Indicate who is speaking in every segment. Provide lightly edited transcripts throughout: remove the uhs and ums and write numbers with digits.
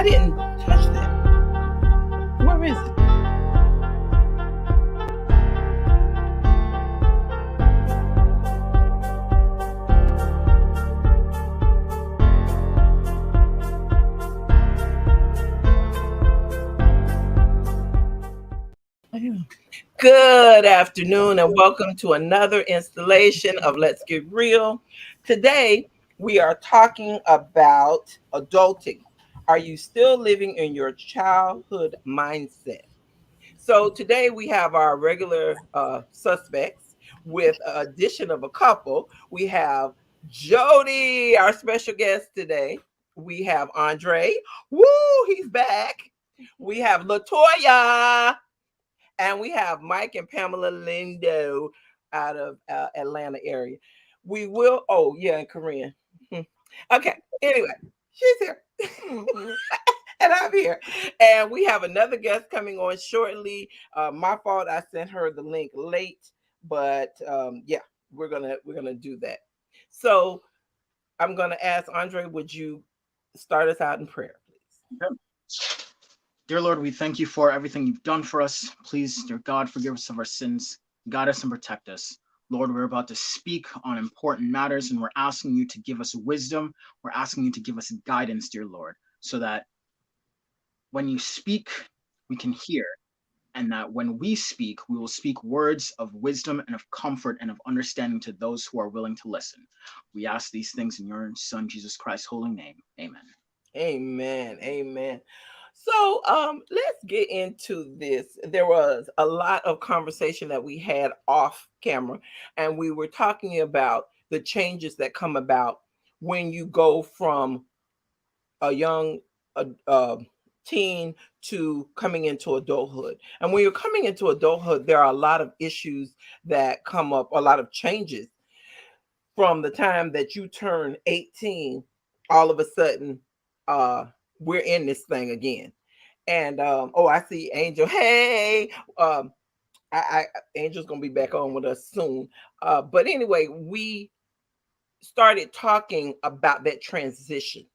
Speaker 1: I didn't touch that. Where is it? Good afternoon and welcome to another installation of Let's Get Real. Today we are talking about adulting. Are you still living in your childhood mindset? So today we have our regular suspects with addition of a couple. We have Jody, our special guest today. We have Andre. Woo, he's back. We have Latoya, and we have Mike and Pamela Lindo out of Atlanta area. We will. Oh yeah, and Korean. Okay. Anyway, she's here. And I'm here. And we have another guest coming on shortly. My fault, I sent her the link late, but yeah, we're gonna do that. So I'm gonna ask Andre, would you start us out in prayer, please?
Speaker 2: Okay. Dear Lord, we thank you for everything you've done for us. Please, dear God, forgive us of our sins, guide us and protect us. Lord, we're about to speak on important matters, and we're asking you to give us wisdom. We're asking you to give us guidance, dear Lord, so that when you speak, we can hear, and that when we speak, we will speak words of wisdom and of comfort and of understanding to those who are willing to listen. We ask these things in your Son, Jesus Christ's holy name. Amen.
Speaker 1: Amen. Amen. So let's get into this. There was a lot of conversation that we had off camera, and we were talking about the changes that come about when you go from a young uh, teen to coming into adulthood. And when you're coming into adulthood, there are a lot of issues that come up, a lot of changes from the time that you turn 18. All of a sudden, uh, we're in this thing again. And oh, I see Angel. Hey, um, I Angel's gonna be back on with us soon. But anyway, we started talking about that transition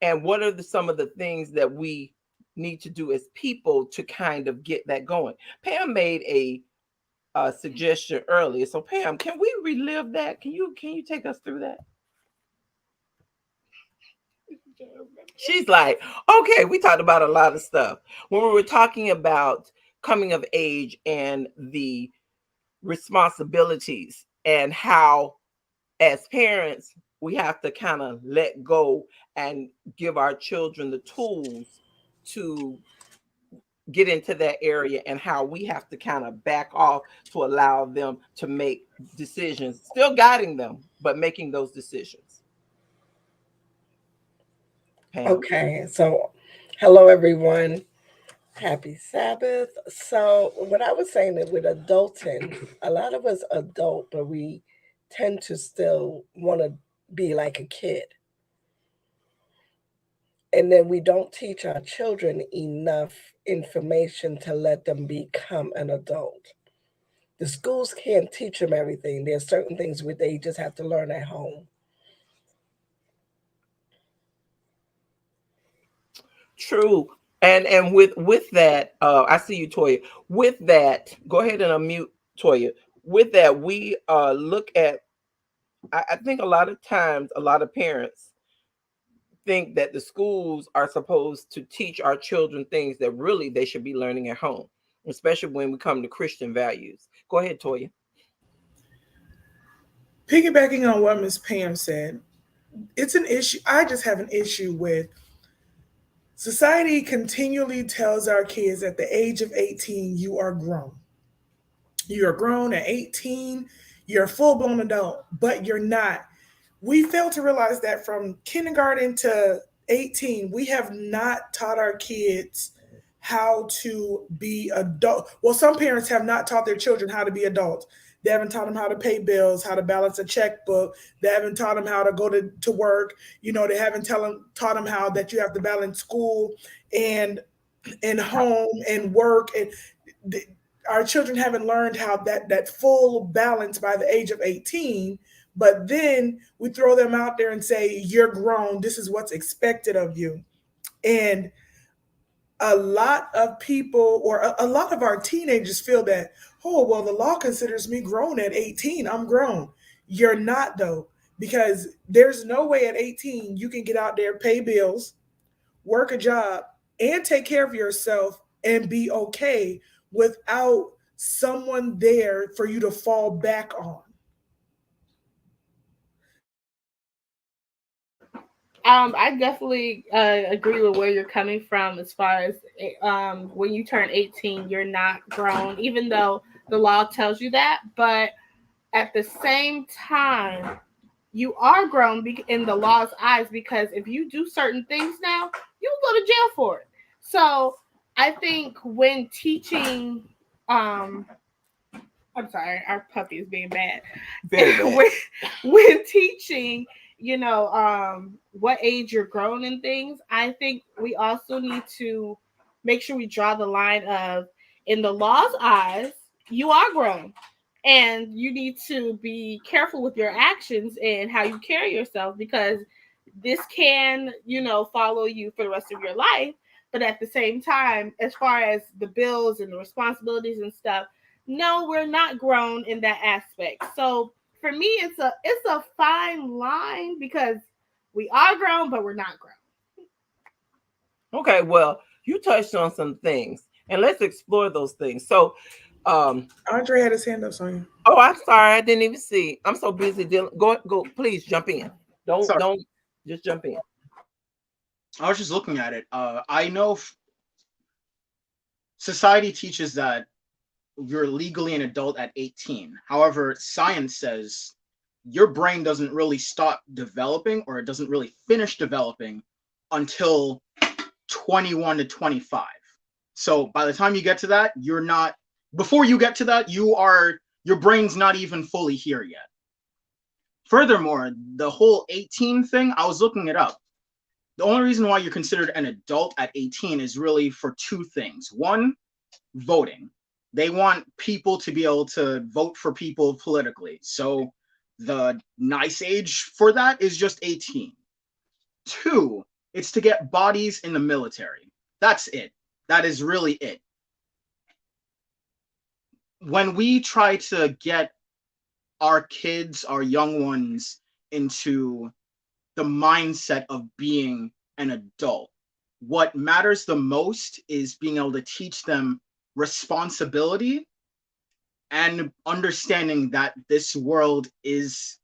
Speaker 1: and what are some of the things that we need to do as people to kind of get that going. Pam made a suggestion earlier. So Pam, can we relive that? Can you take us through that? She's like, okay, we talked about a lot of stuff. When we were talking about coming of age and the responsibilities and how, as parents, we have to kind of let go and give our children the tools to get into that area and how we have to kind of back off to allow them to make decisions, still guiding them, but making those decisions. Pam.
Speaker 3: Okay, so hello everyone. Happy Sabbath. So, what I was saying that with adulting, a lot of us adult, but we tend to still want to be like a kid. And then we don't teach our children enough information to let them become an adult. The schools can't teach them everything. There's certain things where they just have to learn at home.
Speaker 1: True. And with that, I see you, Toya. With that, go ahead and unmute Toya. With that, we look at. I think a lot of times, a lot of parents think that the schools are supposed to teach our children things that really they should be learning at home, especially when we come to Christian values. Go ahead, Toya.
Speaker 4: Piggybacking on what Miss Pam said, it's an issue. I just have an issue with society continually tells our kids at the age of 18, you are grown. You are grown at 18, you're a full blown adult, but you're not. We fail to realize that from kindergarten to 18, we have not taught our kids how to be adult. Well, some parents have not taught their children how to be adults. They haven't taught them how to pay bills, how to balance a checkbook. They haven't taught them how to go to work. They haven't taught them how that you have to balance school and home and work. And our children haven't learned how that full balance by the age of 18. But then we throw them out there and say, you're grown. This is what's expected of you. And a lot of people, or a lot of our teenagers feel that, oh, well, the law considers me grown at 18. I'm grown. You're not, though, because there's no way at 18 you can get out there, pay bills, work a job, and take care of yourself and be okay without someone there for you to fall back on.
Speaker 5: I definitely agree with where you're coming from as far as when you turn 18, you're not grown, even though the law tells you that. But at the same time, you are grown in the law's eyes, because if you do certain things now, you'll go to jail for it. So I think when teaching, um, I'm sorry, our puppy is being bad.
Speaker 1: Very bad.
Speaker 5: when teaching, what age you're grown in things, I think we also need to make sure we draw the line of, in the law's eyes, you are grown. And you need to be careful with your actions and how you carry yourself, because this can, follow you for the rest of your life. But at the same time, as far as the bills and the responsibilities and stuff, no, we're not grown in that aspect. So for me, it's a fine line, because we are grown, but we're not grown.
Speaker 1: Okay, well, you touched on some things, and let's explore those things. So,
Speaker 4: Andre had his hand up, Sonia.
Speaker 1: oh, I'm sorry, I didn't even see. I'm so busy dealing. Go, please jump in.
Speaker 2: Sorry,
Speaker 1: Don't, just jump in.
Speaker 2: I was just looking at it. I know society teaches that you're legally an adult at 18. However, science says your brain doesn't really stop developing, or it doesn't really finish developing until 21 to 25. So by the time you get to that, you're not, before you get to that, your brain's not even fully here yet. Furthermore, the whole 18 thing, I was looking it up. The only reason why you're considered an adult at 18 is really for two things. One, voting. They want people to be able to vote for people politically. So the nice age for that is just 18. Two, it's to get bodies in the military. That's it. That is really it. When we try to get our kids, our young ones, into the mindset of being an adult, what matters the most is being able to teach them responsibility and understanding that this world is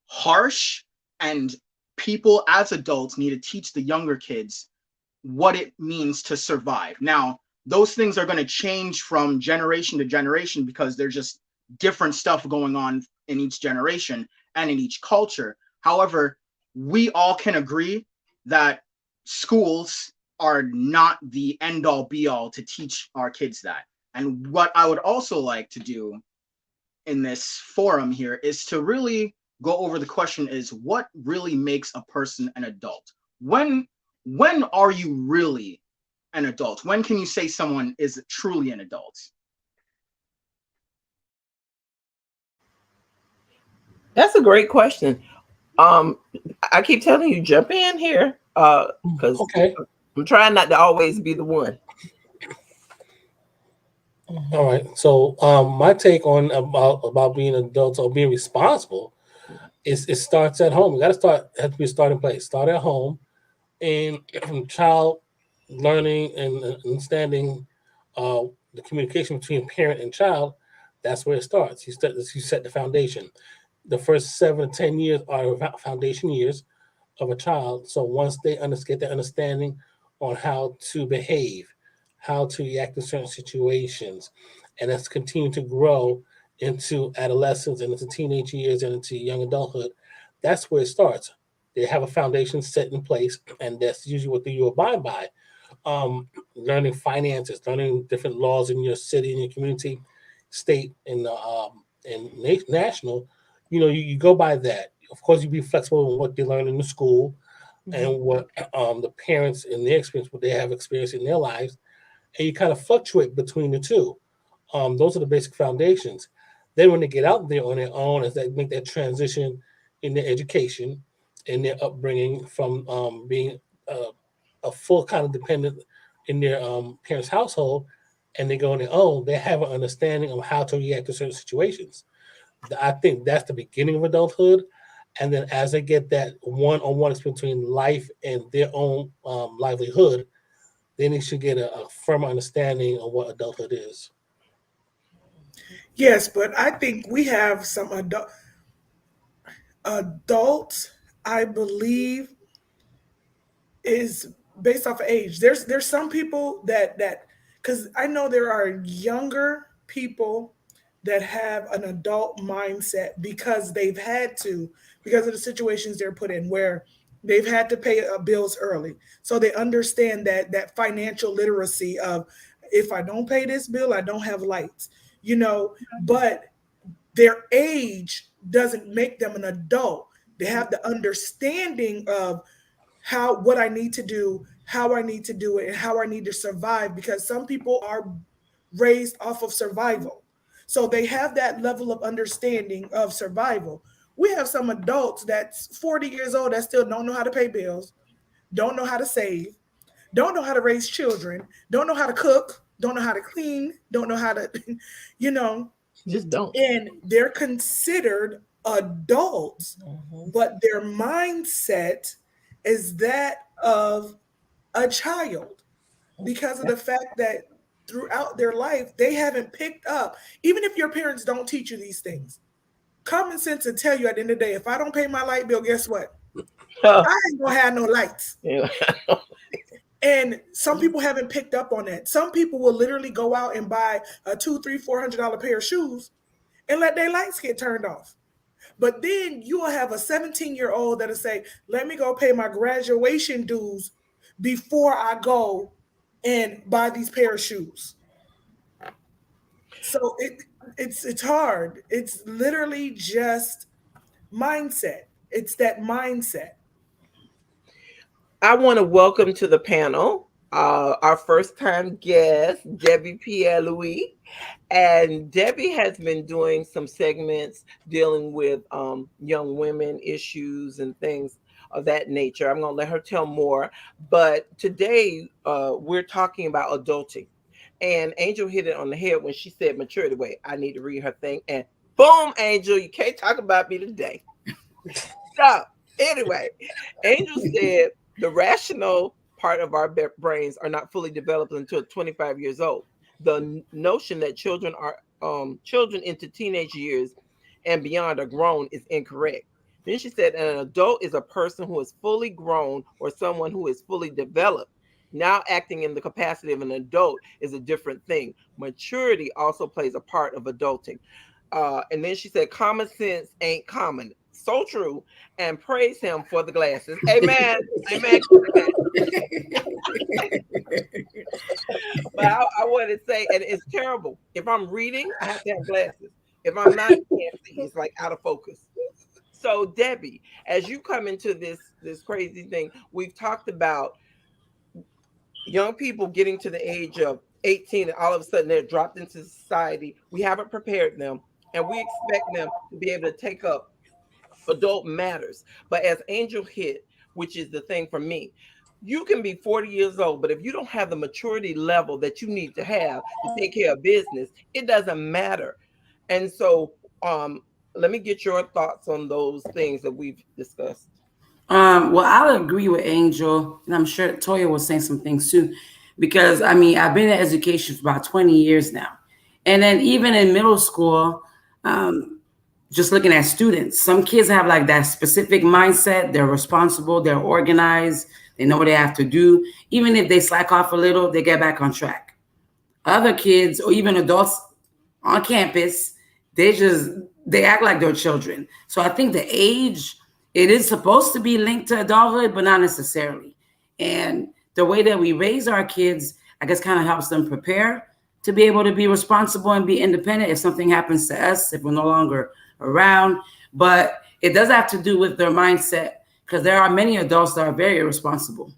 Speaker 2: harsh, and people as adults need to teach the younger kids what it means to survive. Now, those things are going to change from generation to generation, because there's just different stuff going on in each generation and in each culture. However, we all can agree that schools are not the end all be all to teach our kids that. And what I would also like to do in this forum here is to really go over the question is, what really makes a person an adult? When are you really an adult? When can you say someone is truly an adult?
Speaker 1: That's a great question. Um, I keep telling you, jump in here, because
Speaker 6: Okay.
Speaker 1: I'm trying not to always be the one.
Speaker 6: All right. So my take on about being adults or being responsible is it starts at home. We got to start. Has to be a starting place. Start at home, and from child learning and understanding uh, the communication between parent and child. That's where it starts. You set the foundation. The first 7 to 10 years are foundation years of a child. So once they get their understanding on how to behave, how to react in certain situations, and that's continuing to grow into adolescence and into teenage years and into young adulthood, that's where it starts. They have a foundation set in place, and that's usually what you abide by. Learning finances, learning different laws in your city, in your community, state, and national. You go by that. Of course, you be flexible in what they learn in the school and what the parents in their experience, what they have experienced in their lives, and you kind of fluctuate between the two. Those are the basic foundations. Then when they get out there on their own, as they make that transition in their education, in their upbringing from being a full kind of dependent in their parents' household, and they go on their own, they have an understanding of how to react to certain situations. I think that's the beginning of adulthood, and then as they get that one-on-one experience between life and their own livelihood, then they should get a firmer understanding of what adulthood is.
Speaker 4: Yes, but I think we have some adults, I believe, is based off of age. There's some people that because I know there are younger people that have an adult mindset because they've had to, because of the situations they're put in where they've had to pay bills early, so they understand that financial literacy of, if I don't pay this bill, I don't have lights, but their age doesn't make them an adult. They have the understanding of how, what I need to do, how I need to do it, and how I need to survive, because some people are raised off of survival. So they have that level of understanding of survival. We have some adults that's 40 years old that still don't know how to pay bills, don't know how to save, don't know how to raise children, don't know how to cook, don't know how to clean, don't know how to, you know,
Speaker 1: Just don't.
Speaker 4: and they're considered adults, but their mindset is that of a child, because of the fact that throughout their life they haven't picked up, even if your parents don't teach you these things, common sense will tell you at the end of the day, if I don't pay my light bill, guess what? I ain't gonna have no lights.
Speaker 1: Yeah.
Speaker 4: And some people haven't picked up on that. Some people will literally go out and buy a $200, $300, $400 pair of shoes and let their lights get turned off. But then you will have a 17-year-old that'll say, let me go pay my graduation dues before I go and buy these pair of shoes. So it's hard. It's literally just mindset. It's that mindset.
Speaker 1: I want to welcome to the panel our first time guest, Debbie Pierre Louis. And Debbie has been doing some segments dealing with young women issues and things of that nature. I'm going to let her tell more. But today we're talking about adulting. And Angel hit it on the head when she said maturity. Wait, I need to read her thing. And boom, Angel, you can't talk about me today. So, anyway, Angel said the rational part of our brains are not fully developed until 25 years old. The notion that children into teenage years and beyond are grown is incorrect. Then she said an adult is a person who is fully grown or someone who is fully developed. Now acting in the capacity of an adult is a different thing. Maturity also plays a part of adulting. And then she said common sense ain't common. So true. And praise him for the glasses. Amen. Amen. But I want to say, and it's terrible. If I'm reading, I have to have glasses. If I'm not, you can't see. It's like out of focus. So Debbie, as you come into this crazy thing, we've talked about young people getting to the age of 18 and all of a sudden they're dropped into society. We haven't prepared them, and we expect them to be able to take up adult matters. But as Angel hit, which is the thing for me, you can be 40 years old, but if you don't have the maturity level that you need to have to take care of business, it doesn't matter. And so let me get your thoughts on those things that we've discussed.
Speaker 7: Well, I'll agree with Angel, and I'm sure Toya was saying some things too, because I mean, I've been in education for about 20 years now. And then even in middle school, just looking at students, some kids have like that specific mindset. They're responsible, they're organized, they know what they have to do. Even if they slack off a little, they get back on track. Other kids, or even adults on campus, they act like they're children. So I think the age, it is supposed to be linked to adulthood, but not necessarily. And the way that we raise our kids, I guess, kind of helps them prepare to be able to be responsible and be independent if something happens to us, if we're no longer around. But it does have to do with their mindset, because there are many adults that are very irresponsible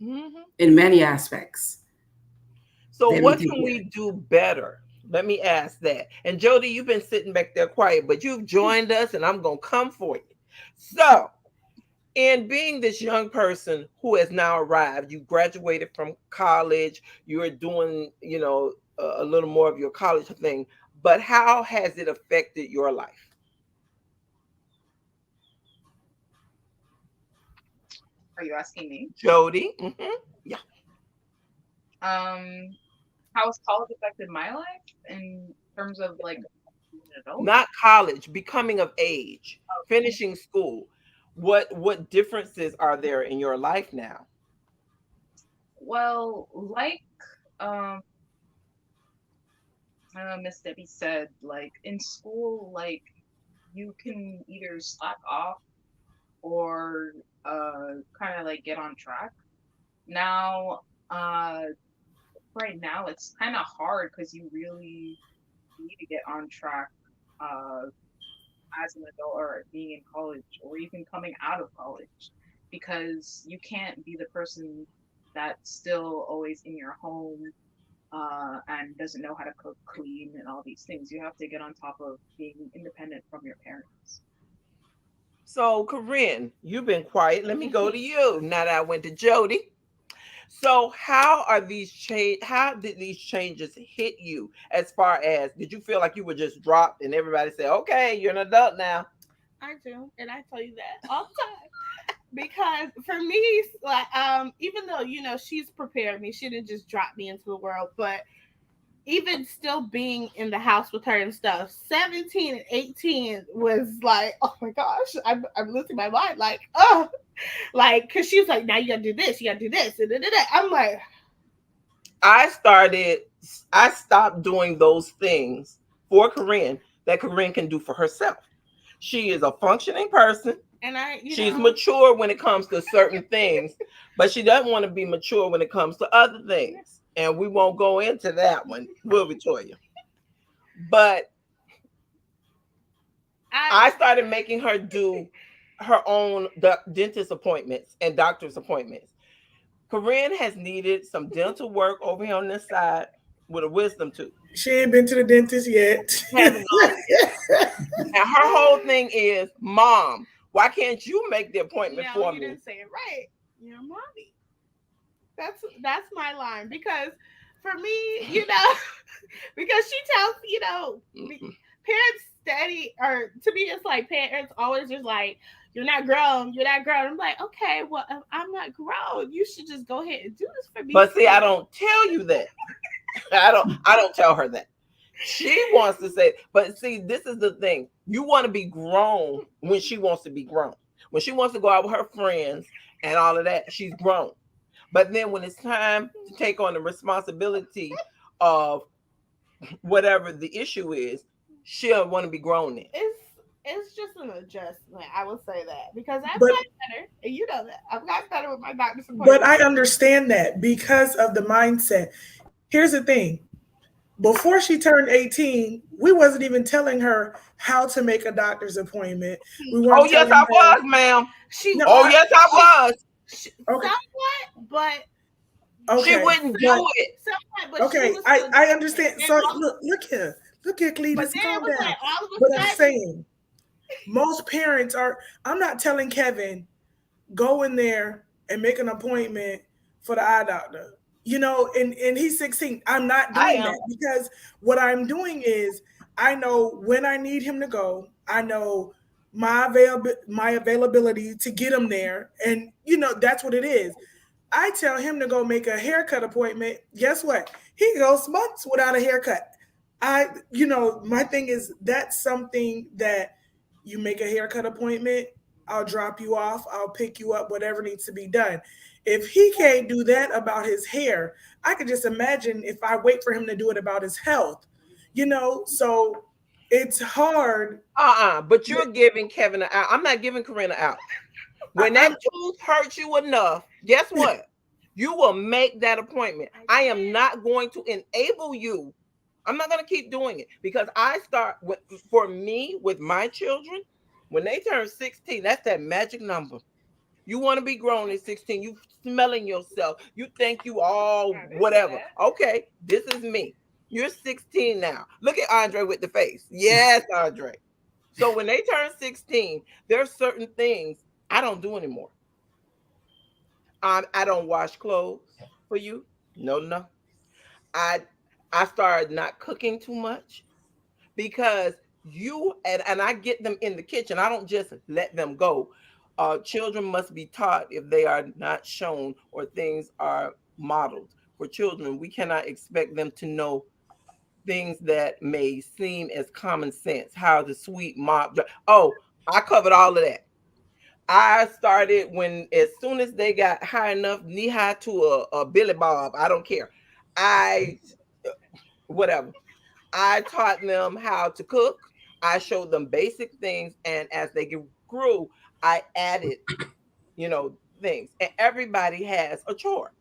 Speaker 7: in many aspects.
Speaker 1: So what can we do better? Let me ask that. And Jody, you've been sitting back there quiet, but you've joined us and I'm going to come for you. So And being this young person who has now arrived, you graduated from college, you're doing, a little more of your college thing, but how has it affected your life?
Speaker 8: Are you asking me?
Speaker 1: Jody? Yeah.
Speaker 8: How has college affected my life in terms of like being an adult?
Speaker 1: Not college, becoming of age, finishing school. What differences are there in your life now?
Speaker 8: Well, like um Miss Debbie said, like in school, like you can either slack off or kind of like get on track. Now, right now it's kind of hard because you really need to get on track uh as an adult or being in college or even coming out of college because you can't be the person that's still always in your home and doesn't know how to cook, clean, and all these things. You have to get on top of being independent from your parents.
Speaker 1: So, Corinne, you've been quiet. Let me go to you now that I went to Jody. So, how did these changes hit you? As far as, did you feel like you were just dropped and everybody said, "Okay, you're an adult now"?
Speaker 5: I do, and I tell you that all the time. Because for me, like, even though she's prepared me, she didn't just drop me into the world, but even still being in the house with her and stuff, 17 and 18 was like, oh my gosh, I'm losing my mind. Like, oh, like, because she was like, now you gotta do this, you gotta do this. And I'm like,
Speaker 1: I stopped doing those things for Corinne that Corinne can do for herself. She is a functioning person.
Speaker 5: And
Speaker 1: she's mature when it comes to certain things, but she doesn't want to be mature when it comes to other things. And we won't go into that one, will we, Toya? But I started making her do her own dentist appointments and doctor's appointments. Corinne has needed some dental work over here on this side with a wisdom tooth.
Speaker 4: She ain't been to the dentist yet.
Speaker 1: Haven't gone. And her whole thing is, Mom, why can't you make the appointment for me?
Speaker 5: You didn't say it right. You're mommy. That's my line, because for me, because she tells, parents steady, or to me, it's like parents always just like, you're not grown. I'm like, okay, well, if I'm not grown, you should just go ahead and do this for me.
Speaker 1: But see, I don't tell you that. I don't tell her that. She wants to say, but see, this is the thing. You want to be grown when she wants to be grown. When she wants to go out with her friends and all of that, she's grown. But then when it's time to take on the responsibility of whatever the issue is, she'll want to be grown then.
Speaker 5: It's just an adjustment. I will say that, because I've gotten better, and you know that I've gotten better with my doctor's appointment.
Speaker 4: But I understand that because of the mindset. Here's the thing. Before she turned 18, we wasn't even telling her how to make a doctor's appointment. We weren't.
Speaker 1: Oh yes, I was, ma'am. Yes, I was.
Speaker 5: Okay. Somewhat, but
Speaker 1: okay. She wouldn't do it.
Speaker 5: Somewhat, but
Speaker 4: okay, I understand. So look here, Cletus, calm down.
Speaker 5: Like,
Speaker 4: but I'm saying, most parents are. I'm not telling Kevin, go in there and make an appointment for the eye doctor. And he's 16. I'm not doing that, because what I'm doing is I know when I need him to go. I know my availability to get him there. And, that's what it is. I tell him to go make a haircut appointment. Guess what? He goes months without a haircut. My thing is, that's something that you make a haircut appointment. I'll drop you off. I'll pick you up, whatever needs to be done. If he can't do that about his hair, I can just imagine if I wait for him to do it about his health, so it's hard.
Speaker 1: But you're giving Kevin an out. I'm not giving Corinne an out. When that tooth hurts you enough, guess what? You will make that appointment. I am not going to enable you. I'm not going to keep doing it, because for me, with my children, when they turn 16, that's that magic number. You want to be grown at 16. You smelling yourself. You think you all whatever. Okay, this is me. You're 16 now. Look at Andre with the face. Yes, Andre. So when they turn 16, there are certain things I don't do anymore. I don't wash clothes for you. No, no. I I started not cooking too much because and I get them in the kitchen. I don't just let them go. Children must be taught if they are not shown or things are modeled. For children, we cannot expect them to know things that may seem as common sense. How the sweet mop. Oh, I covered all of that. I started when as soon as they got high enough, knee high to a Billy Bob. I don't care. I whatever. I taught them how to cook. I showed them basic things, and as they grew, I added, things. And everybody has a chore.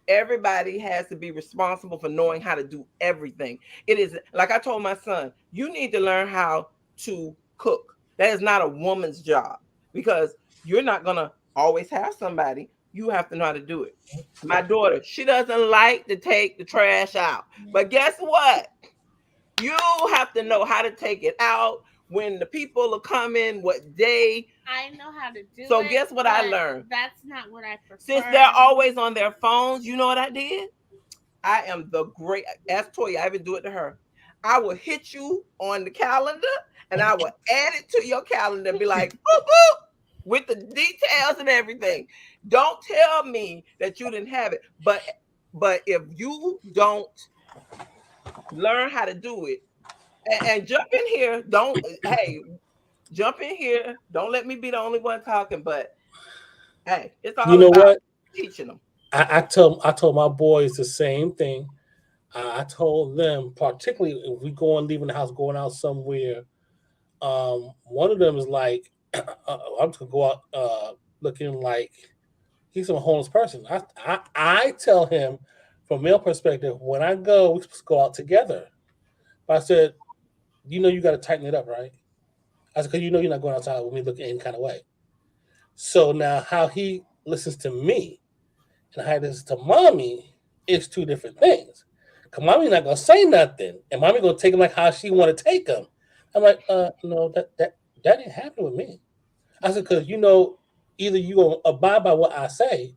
Speaker 1: Everybody has to be responsible for knowing how to do everything. It is like I told my son, you need to learn how to cook. That is not a woman's job because you're not going to always have somebody. You have to know how to do it. My daughter, she doesn't like to take the trash out. But guess what? You have to know how to take it out when the people are coming, what day.
Speaker 5: I know how to do
Speaker 1: So
Speaker 5: it.
Speaker 1: guess what I learned?
Speaker 5: That's not what I prefer.
Speaker 1: Since they're always on their phones, you know what I did? I am the great. Ask Toya, I even do it to her. I will hit you on the calendar and I will add it to your calendar and be like, boop, boop, with the details and everything. Don't tell me that you didn't have it. But if you don't learn how to do it, and jump in here, don't, hey, jump in here. Don't let me be the only one talking, but hey, it's
Speaker 6: You
Speaker 1: all
Speaker 6: know
Speaker 1: about
Speaker 6: what?
Speaker 1: teaching them.
Speaker 6: I told my boys the same thing. I told them, particularly if we go and leaving the house, going out somewhere. One of them is like, I'm to go out looking like he's a homeless person. I tell him from male perspective, when I go, we're supposed to go out together. But I said, you got to tighten it up, right? I said, because you're not going outside with me looking any kind of way. So now how he listens to me and how he listens to mommy is two different things. Cause mommy not gonna say nothing, and mommy gonna take him like how she want to take him. I'm like, no, that didn't happen with me. I said, cause either you gonna abide by what I say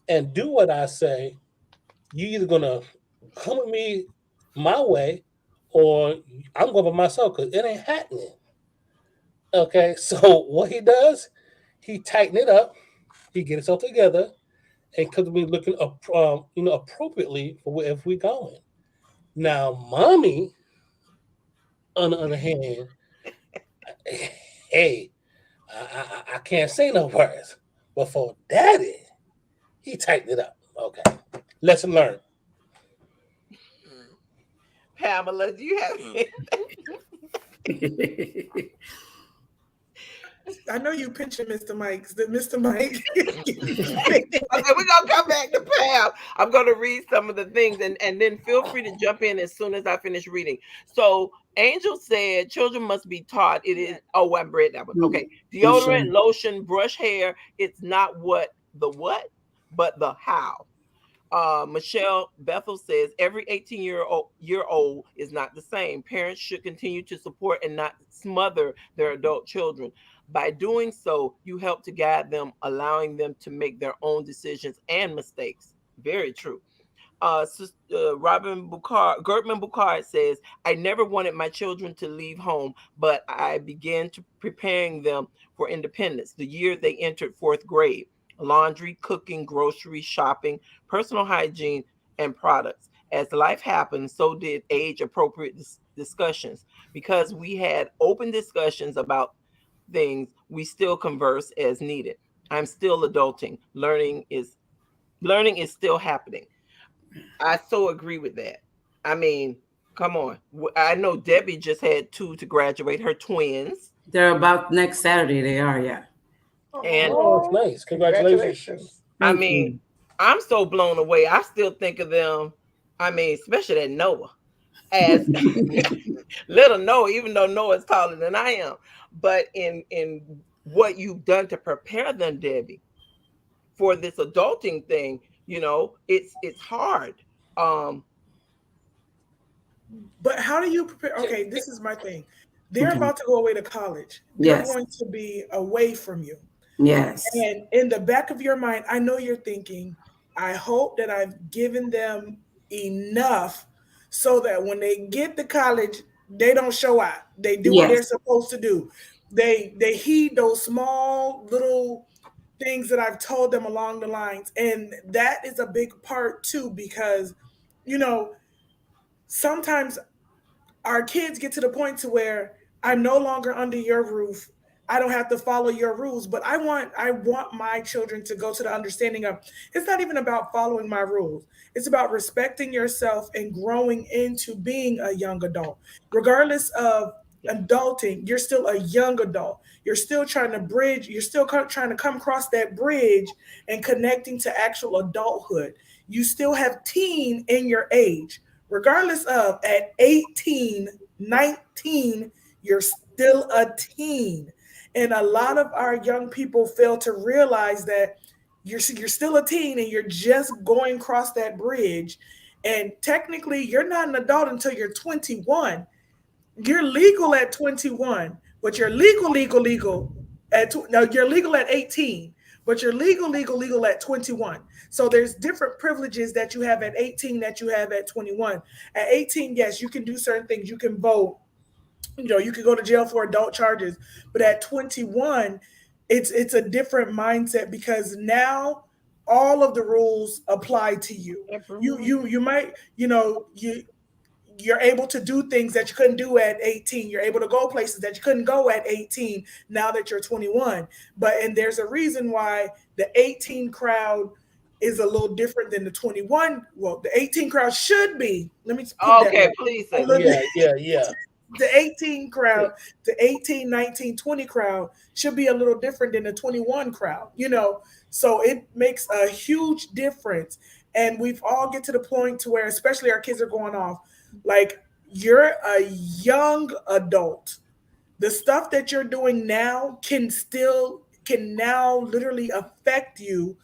Speaker 6: and do what I say, you either gonna come with me my way, or I'm going by myself, cause it ain't happening. Okay, so what he does, he tighten it up, he get himself together, and could be looking appropriately for wherever we going. Now, mommy, on the other hand, hey, I can't say no words, but for daddy, he tightened it up. Okay, lesson learned.
Speaker 1: Pamela, do you have
Speaker 4: I know you pinching Mr. Mike's. That Mr. Mike.
Speaker 1: Okay, we're gonna come back to Pam. I'm gonna read some of the things and then feel free to jump in as soon as I finish reading. So Angel said children must be taught it is I read that one. Okay. Deodorant, lotion, brush hair. It's not what, but the how. Michelle Bethel says every 18-year-old is not the same. Parents should continue to support and not smother their adult children. By doing so, you help to guide them, allowing them to make their own decisions and mistakes. Very true. Robin Gertman Bukard says, I never wanted my children to leave home, but I began to preparing them for independence the year they entered fourth grade. Laundry, cooking, grocery shopping, personal hygiene, and products. As life happened, so did age appropriate discussions. Because we had open discussions about things, we still converse as needed. I'm still adulting. Learning is still happening. I so agree with that. I mean, come on. I know Debbie just had two to graduate, her twins.
Speaker 7: They're about next Saturday. They are, yeah.
Speaker 1: And
Speaker 6: Oh, it's nice. Congratulations.
Speaker 1: I
Speaker 7: Thank
Speaker 1: mean,
Speaker 7: you.
Speaker 1: I'm so blown away. I still think of them, I mean, especially that Noah, as little Noah, even though Noah's taller than I am. But in what you've done to prepare them, Debbie, for this adulting thing, it's hard. Um,
Speaker 4: But how do you prepare? Okay, this is my thing. They're
Speaker 7: Okay.
Speaker 4: about to go away to college. They're
Speaker 7: Yes.
Speaker 4: going to be away from you.
Speaker 7: Yes.
Speaker 4: And in the back of your mind, I know you're thinking, I hope that I've given them enough so that when they get to college, they don't show out. They do what
Speaker 7: Yes.
Speaker 4: they're supposed to do. They heed those small little things that I've told them along the lines. And that is a big part too, because you know, sometimes our kids get to the point to where I'm no longer under your roof. I don't have to follow your rules, but I want my children to go to the understanding of it's not even about following my rules. It's about respecting yourself and growing into being a young adult. Regardless of adulting, you're still a young adult. You're still trying to bridge, you're still trying to come across that bridge and connecting to actual adulthood. You still have teen in your age regardless of at 18, 19, you're still a teen. And a lot of our young people fail to realize that you're still a teen and you're just going across that bridge. And technically, you're not an adult until you're 21. You're legal at 21, but you're legal at no, you're legal at 18, but you're legal at 21. So there's different privileges that you have at 18 that you have at 21. At 18, yes, you can do certain things. You can vote. You know, you can go to jail for adult charges, but at 21, it's a different mindset because now all of the rules apply to you. You might, you're able to do things that you couldn't do at 18. You're able to go places that you couldn't go at 18 now that you're 21. And there's a reason why the 18 crowd is a little different than the 21. Well, the 18 crowd should be, let me put it that
Speaker 1: Okay,
Speaker 4: way.
Speaker 1: please
Speaker 4: A
Speaker 1: say
Speaker 4: little,
Speaker 6: Yeah, yeah, yeah.
Speaker 4: the 18 crowd, the 18, 19, 20 crowd should be a little different than the 21 crowd, So it makes a huge difference. And we've all get to the point to where, especially our kids are going off, like you're a young adult. The stuff that you're doing now can now literally affect you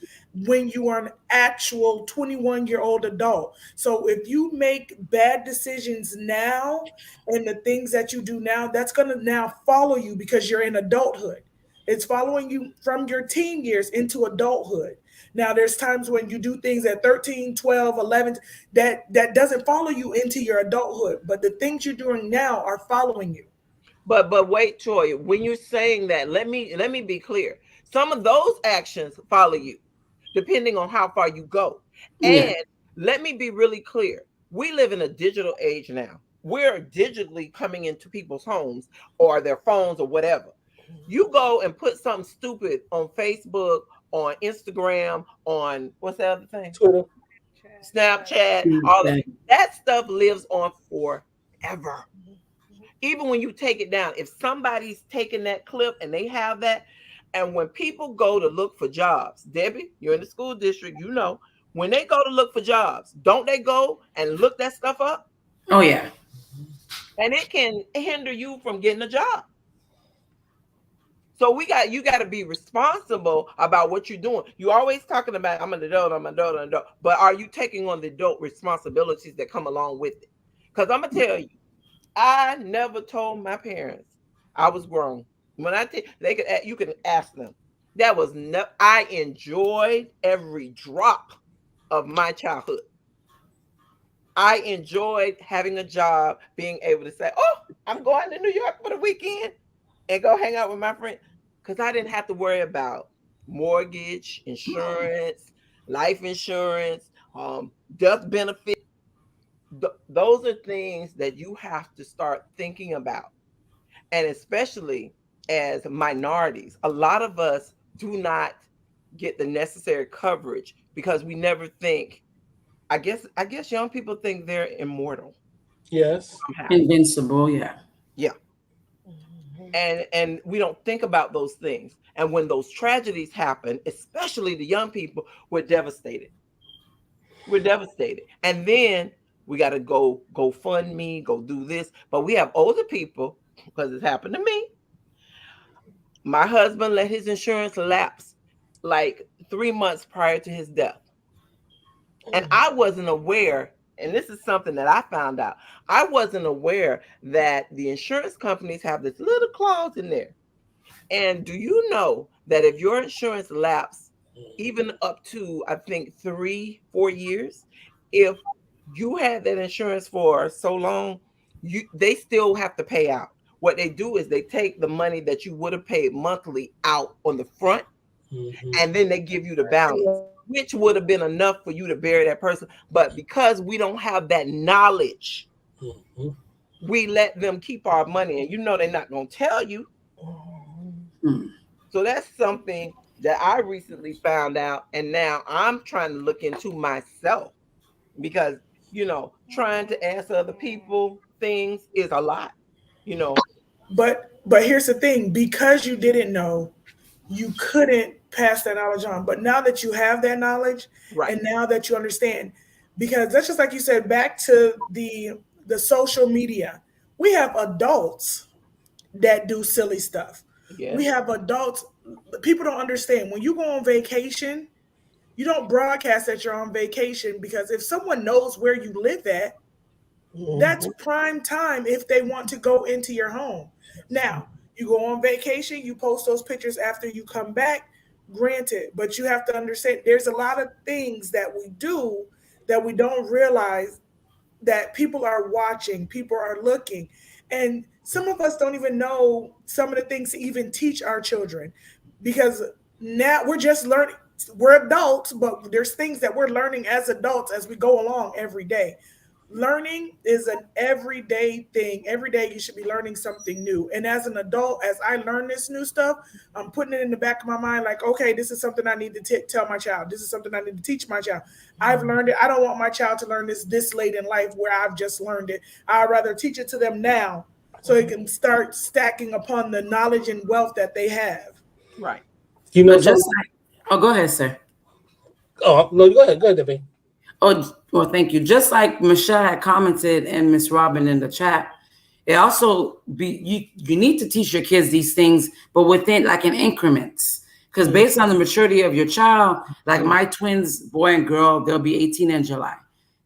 Speaker 4: when you are an actual 21-year-old adult. So if you make bad decisions now and the things that you do now, that's going to now follow you because you're in adulthood. It's following you from your teen years into adulthood. Now there's times when you do things at 13, 12, 11 that doesn't follow you into your adulthood, but the things you're doing now are following you.
Speaker 1: But wait, Toya, when you're saying that, let me be clear. Some of those actions follow you, depending on how far you go.
Speaker 7: Yeah.
Speaker 1: And let me be really clear. We live in a digital age now. We're digitally coming into people's homes or their phones or whatever. You go and put something stupid on Facebook, on Instagram, on what's the other thing?
Speaker 6: Twitter.
Speaker 1: Snapchat, all that. That stuff lives on forever. Even when you take it down, if somebody's taking that clip and they have that, and when people go to look for jobs, Debbie, you're in the school district, when they go to look for jobs, don't they go and look that stuff up?
Speaker 7: Oh yeah.
Speaker 1: And it can hinder you from getting a job. So you got to be responsible about what you're doing. You always talking about I'm an adult, I'm an adult, but are you taking on the adult responsibilities that come along with it? Because I'm gonna tell you, I never told my parents I was grown. When you can ask them. That was no. I enjoyed every drop of my childhood. I enjoyed having a job, being able to say, "Oh, I'm going to New York for the weekend and go hang out with my friend," because I didn't have to worry about mortgage, insurance, life insurance, death benefit. Those are things that you have to start thinking about. And especially as minorities, a lot of us do not get the necessary coverage because we never think. I guess young people think they're immortal
Speaker 6: Yes.
Speaker 1: somehow.
Speaker 7: Invincible. Yeah.
Speaker 1: Yeah. And we don't think about those things. And when those tragedies happen, especially the young people, we're devastated. We're devastated. And then we got to go fund me, go do this. But we have older people, because it's happened to me. My husband let his insurance lapse like 3 months prior to his death. And I wasn't aware, and this is something that I found out. I wasn't aware that the insurance companies have this little clause in there. And do you know that if your insurance lapse even up to, I think, 3, 4 years, if you had that insurance for so long, they still have to pay out. What they do is they take the money that you would have paid monthly out on the front, and then they give you the balance, which would have been enough for you to bury that person. But because we don't have that knowledge, we let them keep our money, and they're not going to tell you.
Speaker 7: Mm.
Speaker 1: So that's something that I recently found out, and now I'm trying to look into myself, because trying to ask other people things is a lot. you know
Speaker 4: But here's the thing: because you didn't know, you couldn't pass that knowledge on. But now that you have that knowledge,
Speaker 1: right.
Speaker 4: and now that you understand, because that's just like you said, back to the social media, we have adults that do silly stuff. We
Speaker 1: Yes.
Speaker 4: have adults. People don't understand when you go on vacation. You don't broadcast that you're on vacation, because if someone knows where you live at, that's prime time if they want to go into your home. Now, you go on vacation, you post those pictures after you come back, granted, but you have to understand there's a lot of things that we do that we don't realize, that people are watching, people are looking. And some of us don't even know some of the things to even teach our children, because now we're just learning. We're adults, but there's things that we're learning as adults as we go along every day. Learning is an everyday thing. Every day you should be learning something new. And as an adult, as I learn this new stuff, I'm putting it in the back of my mind like, okay, this is something I need to tell my child. This is something I need to teach my child. I've learned it. I don't want my child to learn this late in life where I've just learned it. I'd rather teach it to them now so it can start stacking upon the knowledge and wealth that they have.
Speaker 1: Right.
Speaker 7: But just
Speaker 6: Something.
Speaker 7: like, oh, go ahead, sir.
Speaker 6: Oh no, go ahead, Debbie.
Speaker 7: Oh, well, thank you. Just like Michelle had commented and Miss Robin in the chat, it also you need to teach your kids these things, but within like in increments. Because based on the maturity of your child, like my twins, boy and girl, they'll be 18 in July.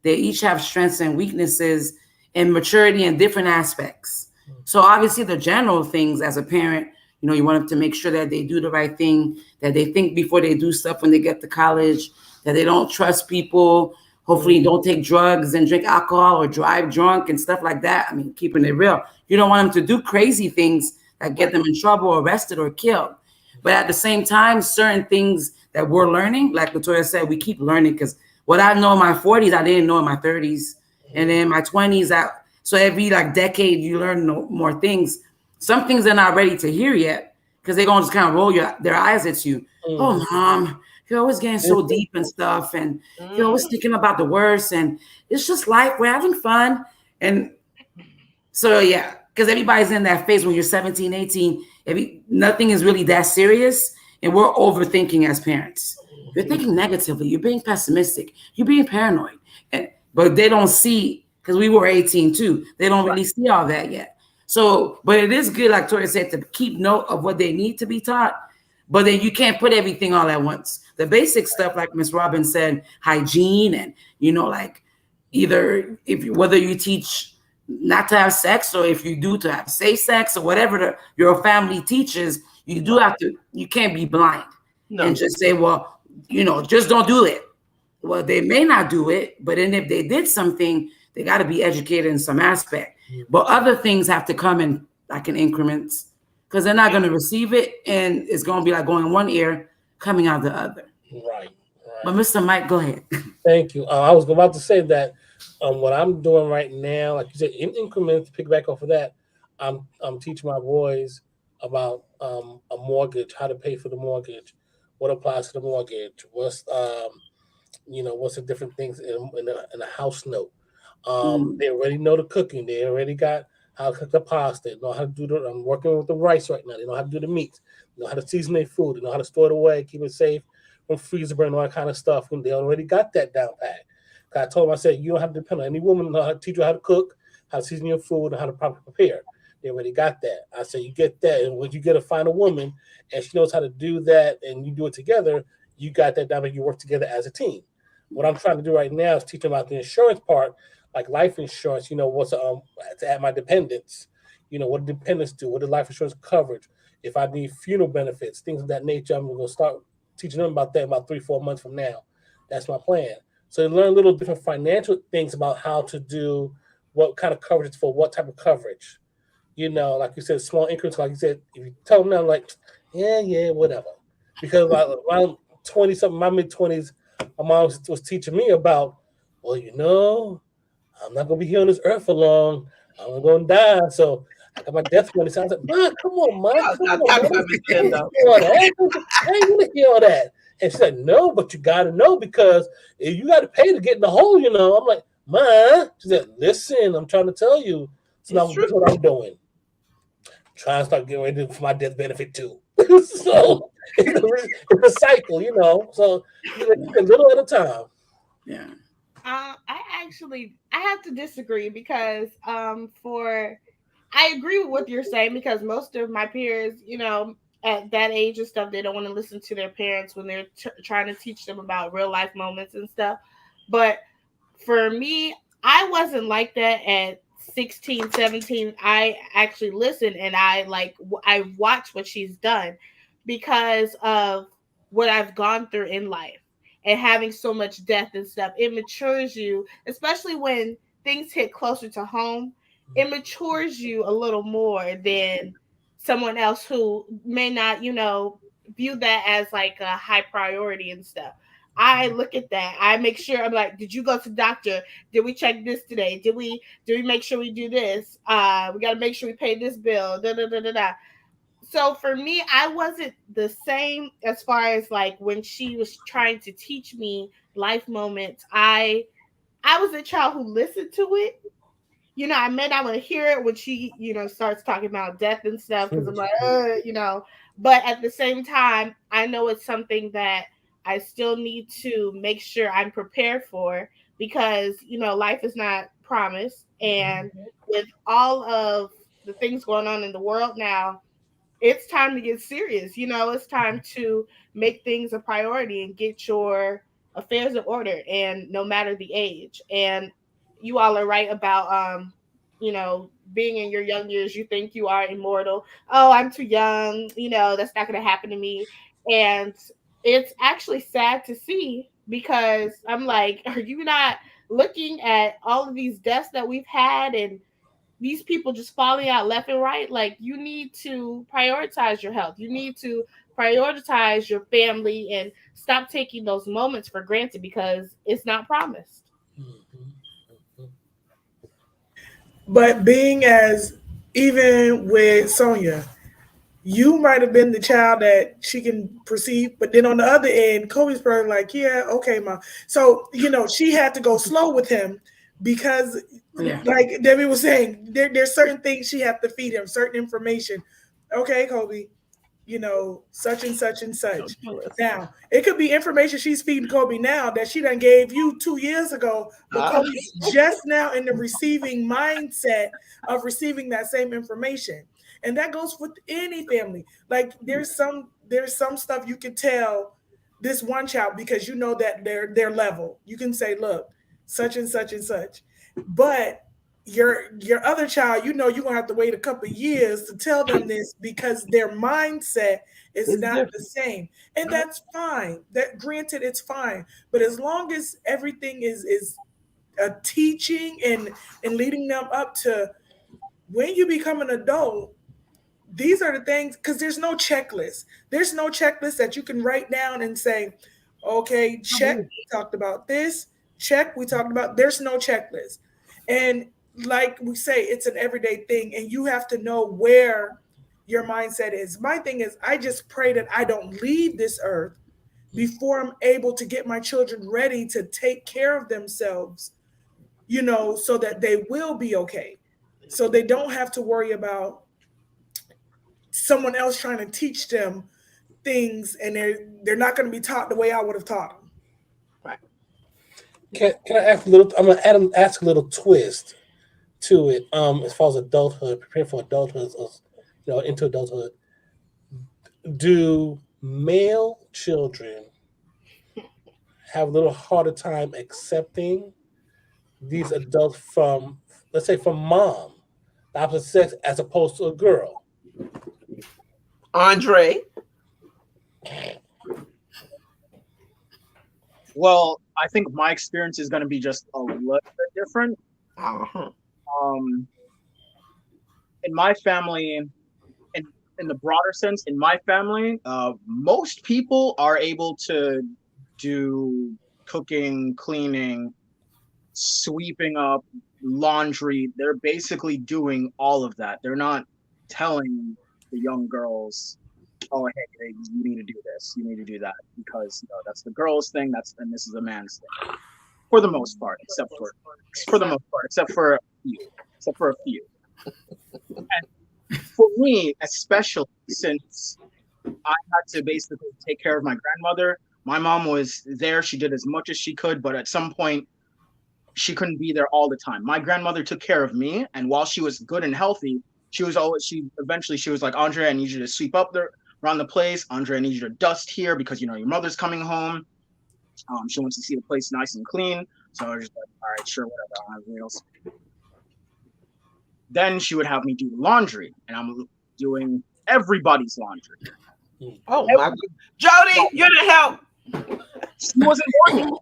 Speaker 7: They each have strengths and weaknesses and maturity in different aspects. So obviously the general things as a parent, you want to make sure that they do the right thing, that they think before they do stuff when they get to college, that they don't trust people. Hopefully, don't take drugs and drink alcohol or drive drunk and stuff like that. I mean, keeping it real. You don't want them to do crazy things that get them in trouble, arrested, or killed. But at the same time, certain things that we're learning, like Latoya said, we keep learning, because what I know in my 40s, I didn't know in my 30s. And then in my 20s, so every like decade, you learn more things. Some things they're not ready to hear yet, because they're going to just kind of roll their eyes at you. Oh, mom, you're always getting so deep and stuff, and you're always thinking about the worst, and it's just life. We're having fun. And so, yeah, because everybody's in that phase when you're 17, 18, nothing is really that serious, and we're overthinking as parents. You're thinking negatively. You're being pessimistic. You're being paranoid. But they don't see, because we were 18 too, they don't really see all that yet. So, but it is good, like Tori said, to keep note of what they need to be taught, but then you can't put everything all at once. The basic stuff, like Miss Robin said, hygiene, and like either whether you teach not to have sex, or if you do to have safe sex, or whatever your family teaches, you do have to. You can't be blind and just say, well, just don't do it. Well, they may not do it, but then if they did something, they got to be educated in some aspect. But other things have to come in like in increments, because they're not going to receive it, and it's going to be like going in one ear, coming out the other.
Speaker 6: Right.
Speaker 7: But Mr. Mike, go ahead.
Speaker 6: Thank you. I was about to say that what I'm doing right now, like you said, in increments, pick back off of that, I'm teaching my boys about a mortgage, how to pay for the mortgage, what applies to the mortgage, what's what's the different things in a house note. They already know the cooking. They already got how to cook the pasta. They know how to do I'm working with the rice right now. They know how to do the meats. They know how to season their food. They know how to store it away, keep it safe from freezer burn, all that kind of stuff. When they already got that down pat. I told them, I said, you don't have to depend on any woman to know how to teach you how to cook, how to season your food, and how to properly prepare. They already got that. I said, you get that. And when you get to find a woman and she knows how to do that and you do it together, you got that down and you work together as a team. What I'm trying to do right now is teach them about the insurance part, like life insurance, what's to add my dependents, what do dependents do, what is life insurance coverage, If I need funeral benefits, things of that nature, I'm going to start teaching them about that about 3-4 months from now. That's my plan. So they learn little different financial things about how to do what kind of coverage for what type of coverage. Like you said, small increments. Like you said, if you tell them now, like, yeah, whatever. Because around 20 something, my mid 20s, my mom was teaching me about, well, I'm not gonna be here on this earth for long. I'm gonna die. So I got my death money. So I was like, Ma, come on, Ma,
Speaker 1: Y'all
Speaker 6: come
Speaker 1: stop
Speaker 6: on,
Speaker 1: talking
Speaker 6: man.
Speaker 1: about Miss Linda.
Speaker 6: All that. I ain't gonna hear all that. And she's like, no, but you gotta know because you gotta pay to get in the hole. I'm like, Ma, she said, listen, I'm trying to tell you. So
Speaker 1: It's
Speaker 6: now
Speaker 1: true.
Speaker 6: this is what I'm doing. Trying to start getting ready for my death benefit too. So it's a cycle. So a little at a time.
Speaker 7: Yeah.
Speaker 5: I have to disagree because for I agree with what you're saying because most of my peers, at that age and stuff, they don't want to listen to their parents when they're trying to teach them about real life moments and stuff. But for me, I wasn't like that at 16, 17. I actually listened and I watched what she's done because of what I've gone through in life and having so much death and stuff. It matures you, especially when things hit closer to home. It matures you a little more than someone else who may not, view that as like a high priority and stuff. I look at that. I make sure I'm like, did you go to the doctor? Did we check this today? Did we make sure we do this? We gotta make sure we pay this bill. Da da da da da. So for me, I wasn't the same as far as like when she was trying to teach me life moments. I was a child who listened to it. I may not want to hear it when she, starts talking about death and stuff because I'm like, but at the same time, I know it's something that I still need to make sure I'm prepared for because, life is not promised. And with all of the things going on in the world now, it's time to get serious. It's time to make things a priority and get your affairs in order, and no matter the age. And you all are right about being in your young years, you think you are immortal. Oh, I'm too young. That's not going to happen to me. And it's actually sad to see because I'm like, are you not looking at all of these deaths that we've had and these people just falling out left and right? Like, you need to prioritize your health. You need to prioritize your family and stop taking those moments for granted because it's not promised.
Speaker 4: But being as even with Sonia, you might have been the child that she can perceive, but then on the other end, Kobe's probably like, yeah, okay, mom. So, she had to go slow with him because,
Speaker 7: Yeah.
Speaker 4: like Debbie was saying, there's certain things she had to feed him, certain information. Okay, Kobe, such and such and such. Now, it could be information she's feeding Kobe now that she done gave you 2 years ago, but Kobe's just now in the receiving mindset of receiving that same information. And that goes with any family. Like there's some stuff you can tell this one child because you know that their level. You can say, look, such and such and such. But your other child, you're gonna have to wait a couple of years to tell them this because their mindset is
Speaker 1: It's
Speaker 4: not the
Speaker 1: different.
Speaker 4: same. And that's fine. That granted, it's fine. But as long as everything is a teaching and leading them up to when you become an adult, these are the things, because there's no checklist. There's no checklist that you can write down and say, okay, check, we talked about this, check, we talked about, there's no checklist. And like we say, it's an everyday thing, and you have to know where your mindset is. My thing is, I just pray that I don't leave this earth before I'm able to get my children ready to take care of themselves, so that they will be okay. So they don't have to worry about someone else trying to teach them things, and they're not going to be taught the way I would have taught them.
Speaker 1: Right.
Speaker 6: Can I ask a little? I'm gonna ask a little twist to it. As far as adulthood, preparing for adulthood, into adulthood. Do male children have a little harder time accepting these adults from, let's say, from mom, the opposite sex, as opposed to a girl?
Speaker 1: Andre.
Speaker 2: Well, I think my experience is going to be just a little bit different.
Speaker 1: Uh-huh.
Speaker 2: Um, in my family, in the broader sense, in my family, most people are able to do cooking, cleaning, sweeping up, laundry. They're basically doing all of that. They're not telling the young girls, "Oh, hey, you need to do this, you need to do that," because that's the girls' thing. And this is a man's thing for the most part, except for a few, And for me, especially since I had to basically take care of my grandmother. My mom was there. She did as much as she could, but at some point, she couldn't be there all the time. My grandmother took care of me, and while she was good and healthy, she was like, "Andre, I need you to sweep up around the place. Andre, I need you to dust here because your mother's coming home. She wants to see the place nice and clean." So I was just like, "All right, sure, whatever. I don't have anything else." Then she would have me do the laundry, and I'm doing everybody's laundry.
Speaker 1: Oh my God. Jody, you didn't help.
Speaker 2: She wasn't born yet.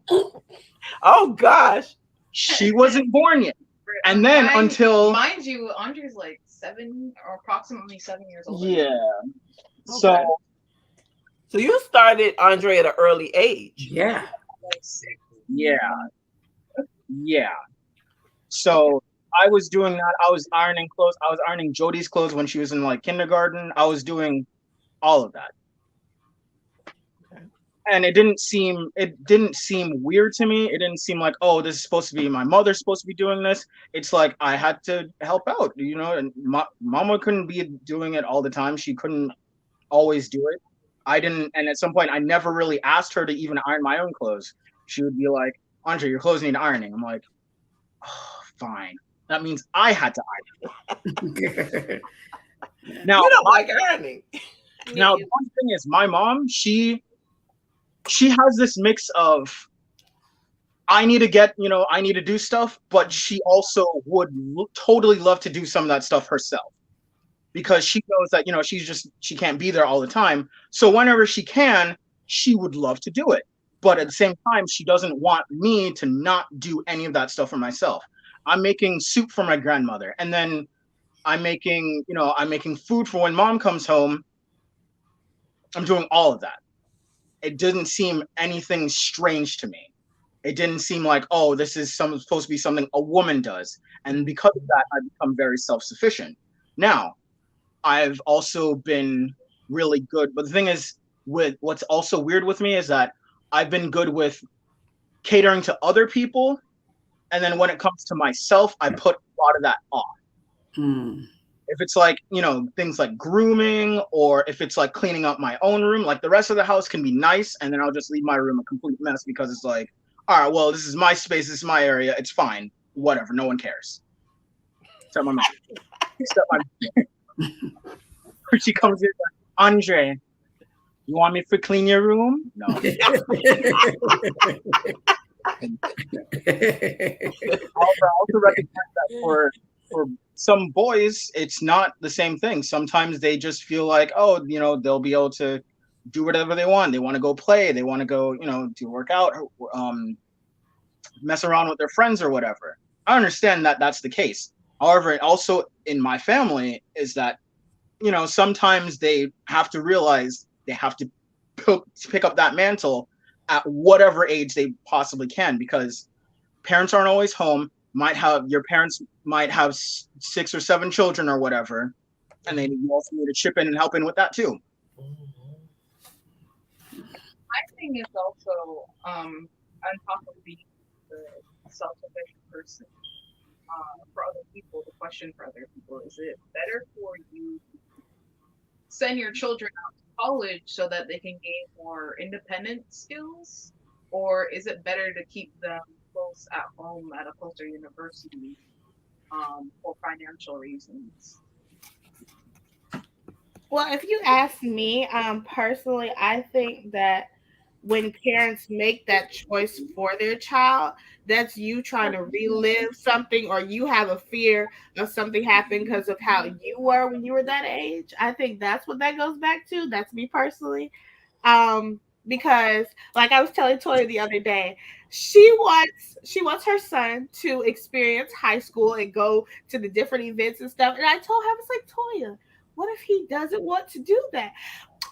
Speaker 1: Oh gosh.
Speaker 2: She wasn't born yet. And then
Speaker 8: mind you, Andre's like 7 or approximately 7 years old.
Speaker 2: Yeah.
Speaker 1: Okay. So you started Andre at an early age.
Speaker 7: Yeah.
Speaker 2: Yeah. So I was doing that. I was ironing clothes. I was ironing Jody's clothes when she was in like kindergarten. I was doing all of that. And it didn't seem weird to me. It didn't seem like, oh, this is supposed to be my mother's supposed to be doing this. It's like I had to help out, and mama couldn't be doing it all the time. She couldn't always do it. I didn't, and at some point I never really asked her to even iron my own clothes. She would be like, "Andre, your clothes need ironing." I'm like, "Oh, fine." That means I had to iron. Now,
Speaker 1: you don't like ironing.
Speaker 2: Now, the one thing is, my mom, she has this mix of I need to do stuff, but she also would totally love to do some of that stuff herself because she knows that, she can't be there all the time. So whenever she can, she would love to do it. But at the same time, she doesn't want me to not do any of that stuff for myself. I'm making soup for my grandmother, and then I'm making food for when mom comes home. I'm doing all of that. It didn't seem anything strange to me. It didn't seem like, oh, this is supposed to be something a woman does. And because of that, I've become very self-sufficient. Now, I've also been really good. But the thing is, with what's also weird with me is that I've been good with catering to other people. And then when it comes to myself, I put a lot of that off. If it's like, things like grooming, or if it's like cleaning up my own room, like the rest of the house can be nice. And then I'll just leave my room a complete mess because it's like, all right, well, this is my space. This is my area. It's fine. Whatever. No one cares. Except my mom. She comes in like, "Andre, you want me to clean your room?" No. I also recognize that for some boys, it's not the same thing. Sometimes they just feel like, oh, they'll be able to do whatever they want. They want to go play. They want to go, do work out, mess around with their friends or whatever. I understand that that's the case. However, also in my family is that, sometimes they have to realize they have to pick up that mantle at whatever age they possibly can, because parents aren't always home. Your parents might have 6 or 7 children or whatever, and then you also need to chip in and help in with that too.
Speaker 8: My thing is also, on top of being the self-sufficient person, for other people, the question for other people, is it better for you to send your children out to college so that they can gain more independent skills, or is it better to keep them close at home at a closer university for financial reasons?
Speaker 5: Well, if you ask me, personally, I think that when parents make that choice for their child, that's you trying to relive something, or you have a fear of something happening because of how you were when you were that age. I think that's what that goes back to. That's me personally. Um, because like I was telling Toya the other day, she wants her son to experience high school and go to the different events and stuff. And I told her, I was like, Toya, what if he doesn't want to do that?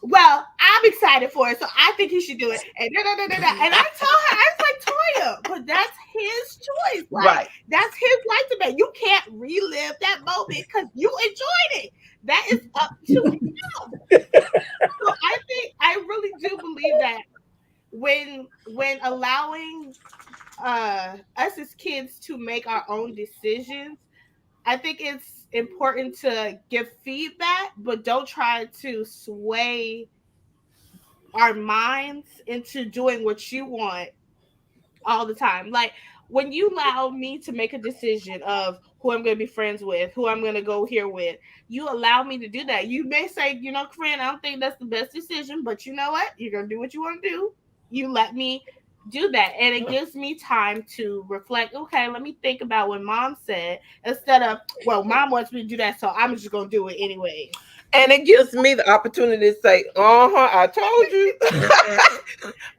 Speaker 5: Well, I'm excited for it, so I think he should do it. And da, da, da, da, da. And I told her, I was like, Toya, but that's his choice. Like,
Speaker 1: Right.
Speaker 5: that's his right to make. You can't relive that moment because you enjoyed it. That is up to him. So I think I really do believe that when allowing us as kids to make our own decisions, I think it's important to give feedback, but don't try to sway our minds into doing what you want all the time. Like when you allow me to make a decision of who I'm going to be friends with, who I'm going to go here with, you allow me to do that. You may say, Corinne, I don't think that's the best decision, but you know what? You're going to do what you want to do. You let me do that. And it gives me time to reflect. Okay, let me think about what mom said instead of, well, mom wants me to do that, so I'm just going to do it anyways.
Speaker 1: And it gives me the opportunity to say, I told you.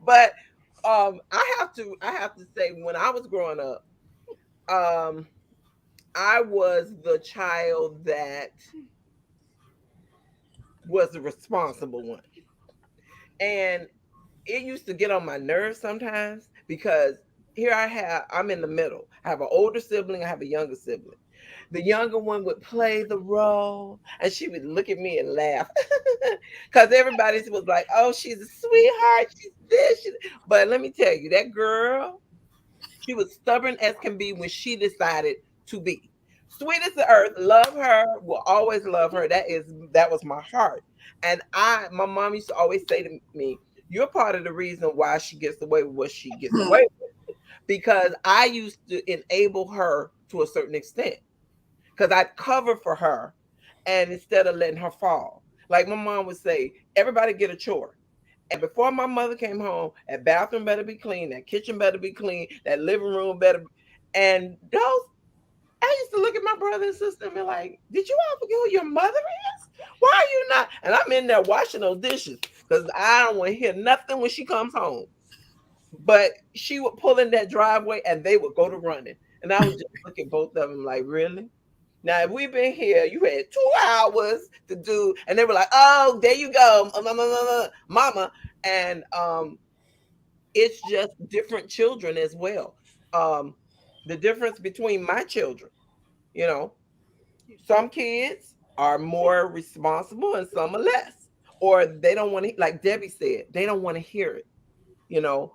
Speaker 1: But I have to say, when I was growing up, um I was the child that was the responsible one. And it used to get on my nerves sometimes because I'm in the middle. I have an older sibling, I have a younger sibling. The younger one would play the role and she would look at me and laugh because everybody was like, oh, she's a sweetheart. She's this. But let me tell you, that girl, she was stubborn as can be when she decided to be. Sweet as the earth, love her, will always love her. That was my heart. And my mom used to always say to me, you're part of the reason why she gets away with what she gets away with. Because I used to enable her to a certain extent. Because I'd cover for her and instead of letting her fall. Like my mom would say, everybody get a chore. And before my mother came home, that bathroom better be clean, that kitchen better be clean, that living room better be. And those, I used to look at my brother and sister and be like, did you all forget who your mother is? Why are you not? And I'm in there washing those dishes because I don't want to hear nothing when she comes home. But she would pull in that driveway and they would go to running. And I would just look at both of them like, really? Now, if we've been here, you had 2 hours to do, and they were like, oh, there you go, mama. And it's just different children as well. Um, the difference between my children, you know, some kids are more responsible and some are less. Or they don't want to, like Debbie said, they don't want to hear it, you know.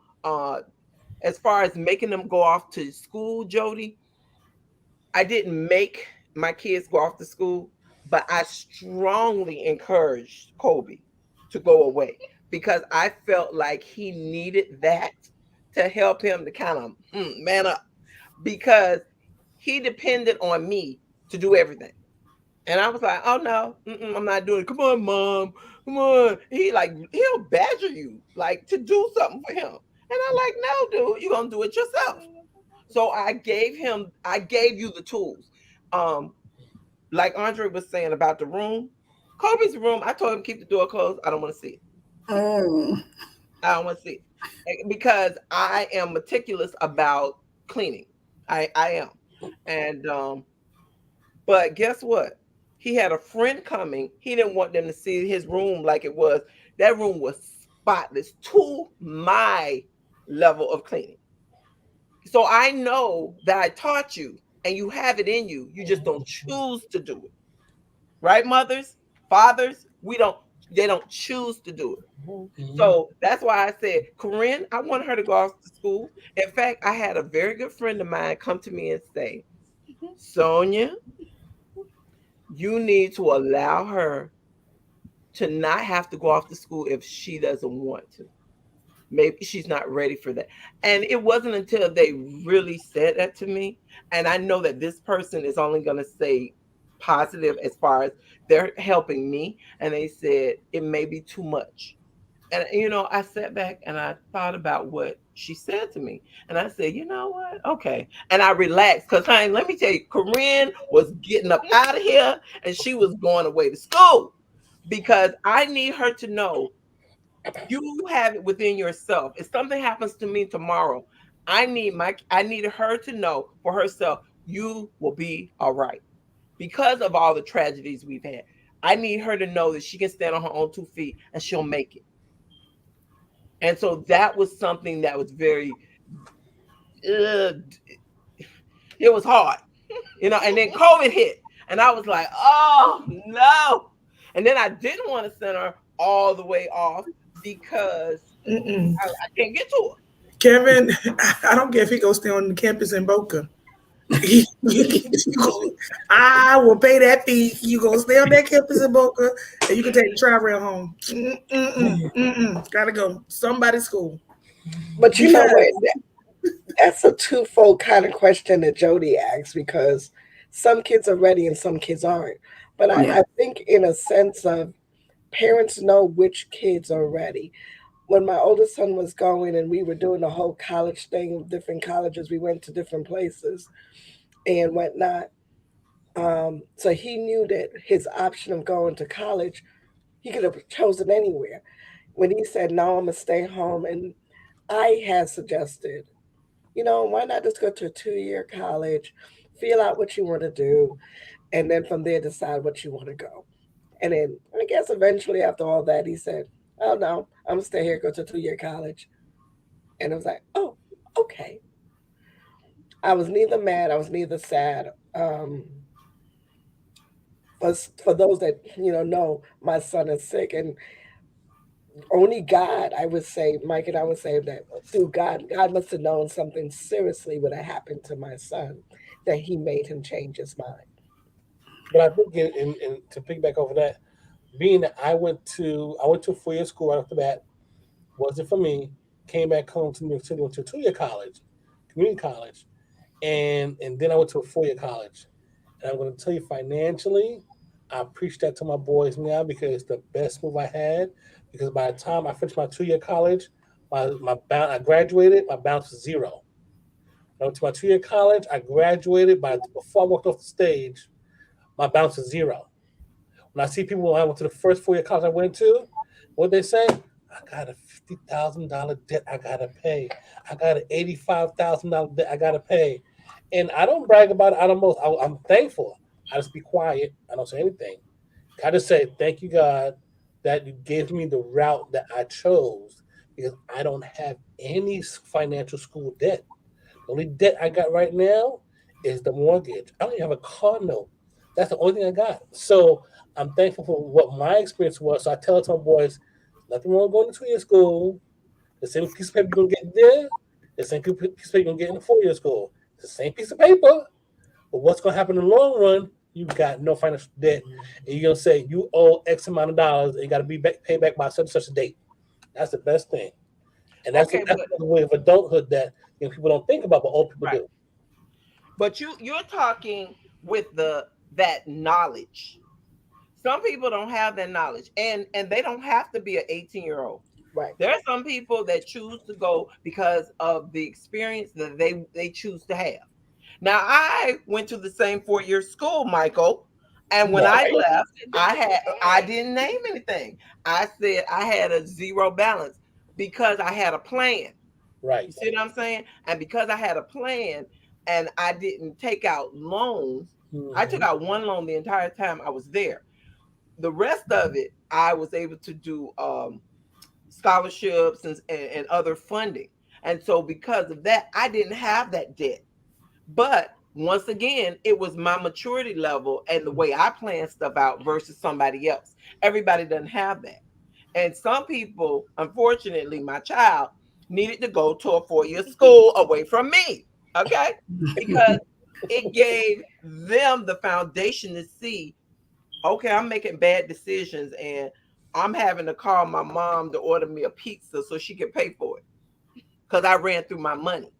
Speaker 1: As far as making them go off to school, Jody, I didn't make my kids go off to school, but I strongly encouraged Kobe to go away because I felt like he needed that to help him to kind of man up because he depended on me to do everything. And I was like, oh no, I'm not doing it. Come on, mom. Come on. He'll badger you like to do something for him. And I'm like, no, dude, you're gonna do it yourself. So I gave you the tools. Um, like Andre was saying about the room, Kobe's room, I told him keep the door closed. I don't want to see it.
Speaker 3: Oh.
Speaker 1: I don't want to see it. Because I am meticulous about cleaning. I am. And but guess what? He had a friend coming. He didn't want them to see his room like it was. That room was spotless to my level of cleaning. So I know that I taught you and you have it in you. You just don't choose to do it. Right, mothers, fathers? They don't choose to do it.
Speaker 6: Mhm.
Speaker 1: So that's why I said, Corinne, I want her to go off to school. In fact, I had a very good friend of mine come to me and say, Sonia, you need to allow her to not have to go off to school if she doesn't want to. Maybe she's not ready for that. And it wasn't until they really said that to me. And I know that this person is only going to say positive as far as they're helping me. And they said, it may be too much. And I sat back and I thought about what she said to me. And I said, you know what? Okay. And I relaxed because, honey, let me tell you, Corinne was getting up out of here and she was going away to school because I need her to know you have it within yourself. If something happens to me tomorrow, I needed her to know for herself, you will be all right. Because of all the tragedies we've had. I need her to know that she can stand on her own 2 feet and she'll make it. And so that was something that was very, uh, it was hard, and then COVID hit. And I was like, oh no. And then I didn't want to send her all the way off because
Speaker 4: Mm-mm.
Speaker 1: I can't get to her.
Speaker 4: Kevin, I don't care if he goes stay on the campus in Boca. I will pay that fee. You gonna stay on that campus in Boca, and you can take the tri-rail home. Gotta go. Somebody's school.
Speaker 3: But you know
Speaker 4: Because
Speaker 3: what? That's a twofold kind of question that Jody asked because some kids are ready and some kids aren't. But
Speaker 7: Yeah.
Speaker 3: I think, in a sense of parents know which kids are ready. When my oldest son was going and we were doing the whole college thing, different colleges, we went to different places and whatnot. So he knew that his option of going to college, he could have chosen anywhere. When he said, no, I'm going to stay home, and I had suggested, why not just go to a 2 year college, feel out what you want to do, and then from there decide what you want to go. And then I guess eventually after all that, he said, oh no, I'm going to stay here, go to 2 year college. And I was like, oh, okay. I was neither mad, I was neither sad. For those that know, my son is sick, and only God, I would say, Mike and I would say that through God must have known something seriously would have happened to my son that he made him change his mind.
Speaker 6: But I think, in to piggyback over that, being that I went to a 4 year school right off the bat, wasn't for me. Came back home to New York City, went to a 2 year college, community college, and then I went to a 4 year college. And I'm going to tell you, financially, I preach that to my boys now because it's the best move I had. Because by the time I finished my 2 year college, I graduated, my balance was zero. I went to my 2 year college, I graduated. Before I walked off the stage, my balance was zero. When I see people when I went to the first 4 year college I went to, what they say? I got a $50,000 debt I gotta pay. I got an $85,000 debt I gotta pay. And I don't brag about it. I don't most. I'm thankful. I just be quiet. I don't say anything. I just say thank you, God, that you gave me the route that I chose because I don't have any financial school debt. The only debt I got right now is the mortgage. I don't even have a car note. That's the only thing I got. So I'm thankful for what my experience was. So I tell it to my boys, nothing wrong going to 2 year school. The same piece of paper you're gonna get there, the same piece of paper you're gonna get in the 4 year school. The same piece of paper. But what's gonna happen in the long run? You got no financial debt, and you're gonna say you owe X amount of dollars, and you got to be paid back by such and such a date. That's the best thing, and that's
Speaker 1: Okay,
Speaker 6: that's
Speaker 1: but
Speaker 6: the way of adulthood that people don't think about, but old people
Speaker 1: right.
Speaker 6: do.
Speaker 1: But you're talking with the that knowledge. Some people don't have that knowledge, and they don't have to be an 18-year-old.
Speaker 3: Right.
Speaker 1: There are some people that choose to go because of the experience that they choose to have. Now, I went to the same 4 year school, Michael, and when I
Speaker 3: Right.
Speaker 1: left, I didn't name anything. I said I had a zero balance because I had a plan.
Speaker 6: Right.
Speaker 1: You see what I'm saying? And because I had a plan and I didn't take out loans, I took
Speaker 6: Hmm.
Speaker 1: out one loan the entire time I was there. The rest of it, I was able to do scholarships and other funding. And so because of that, I didn't have that debt. But once again, it was my maturity level and the way I plan stuff out versus somebody else. Everybody doesn't have that. And some people, unfortunately, my child needed to go to a 4 year school away from me. Okay. Because it gave them the foundation to see, okay, I'm making bad decisions and I'm having to call my mom to order me a pizza so she can pay for it because I ran through my money.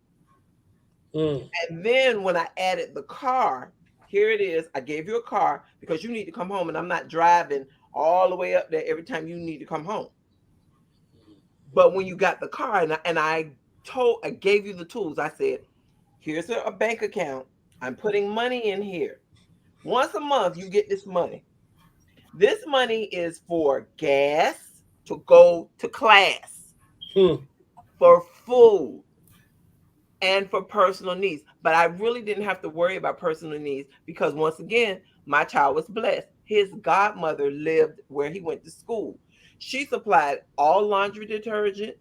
Speaker 6: Mm.
Speaker 1: And then when I added the car, here it is. I gave you a car because you need to come home, and I'm not driving all the way up there every time you need to come home. But when you got the car, and I gave you the tools. I said, here's a bank account. I'm putting money in here. Once a month, you get this money. This money is for gas to go to class, for food, and for personal needs. But I really didn't have to worry about personal needs because, once again, my child was blessed. His godmother lived where he went to school. She supplied all laundry detergent,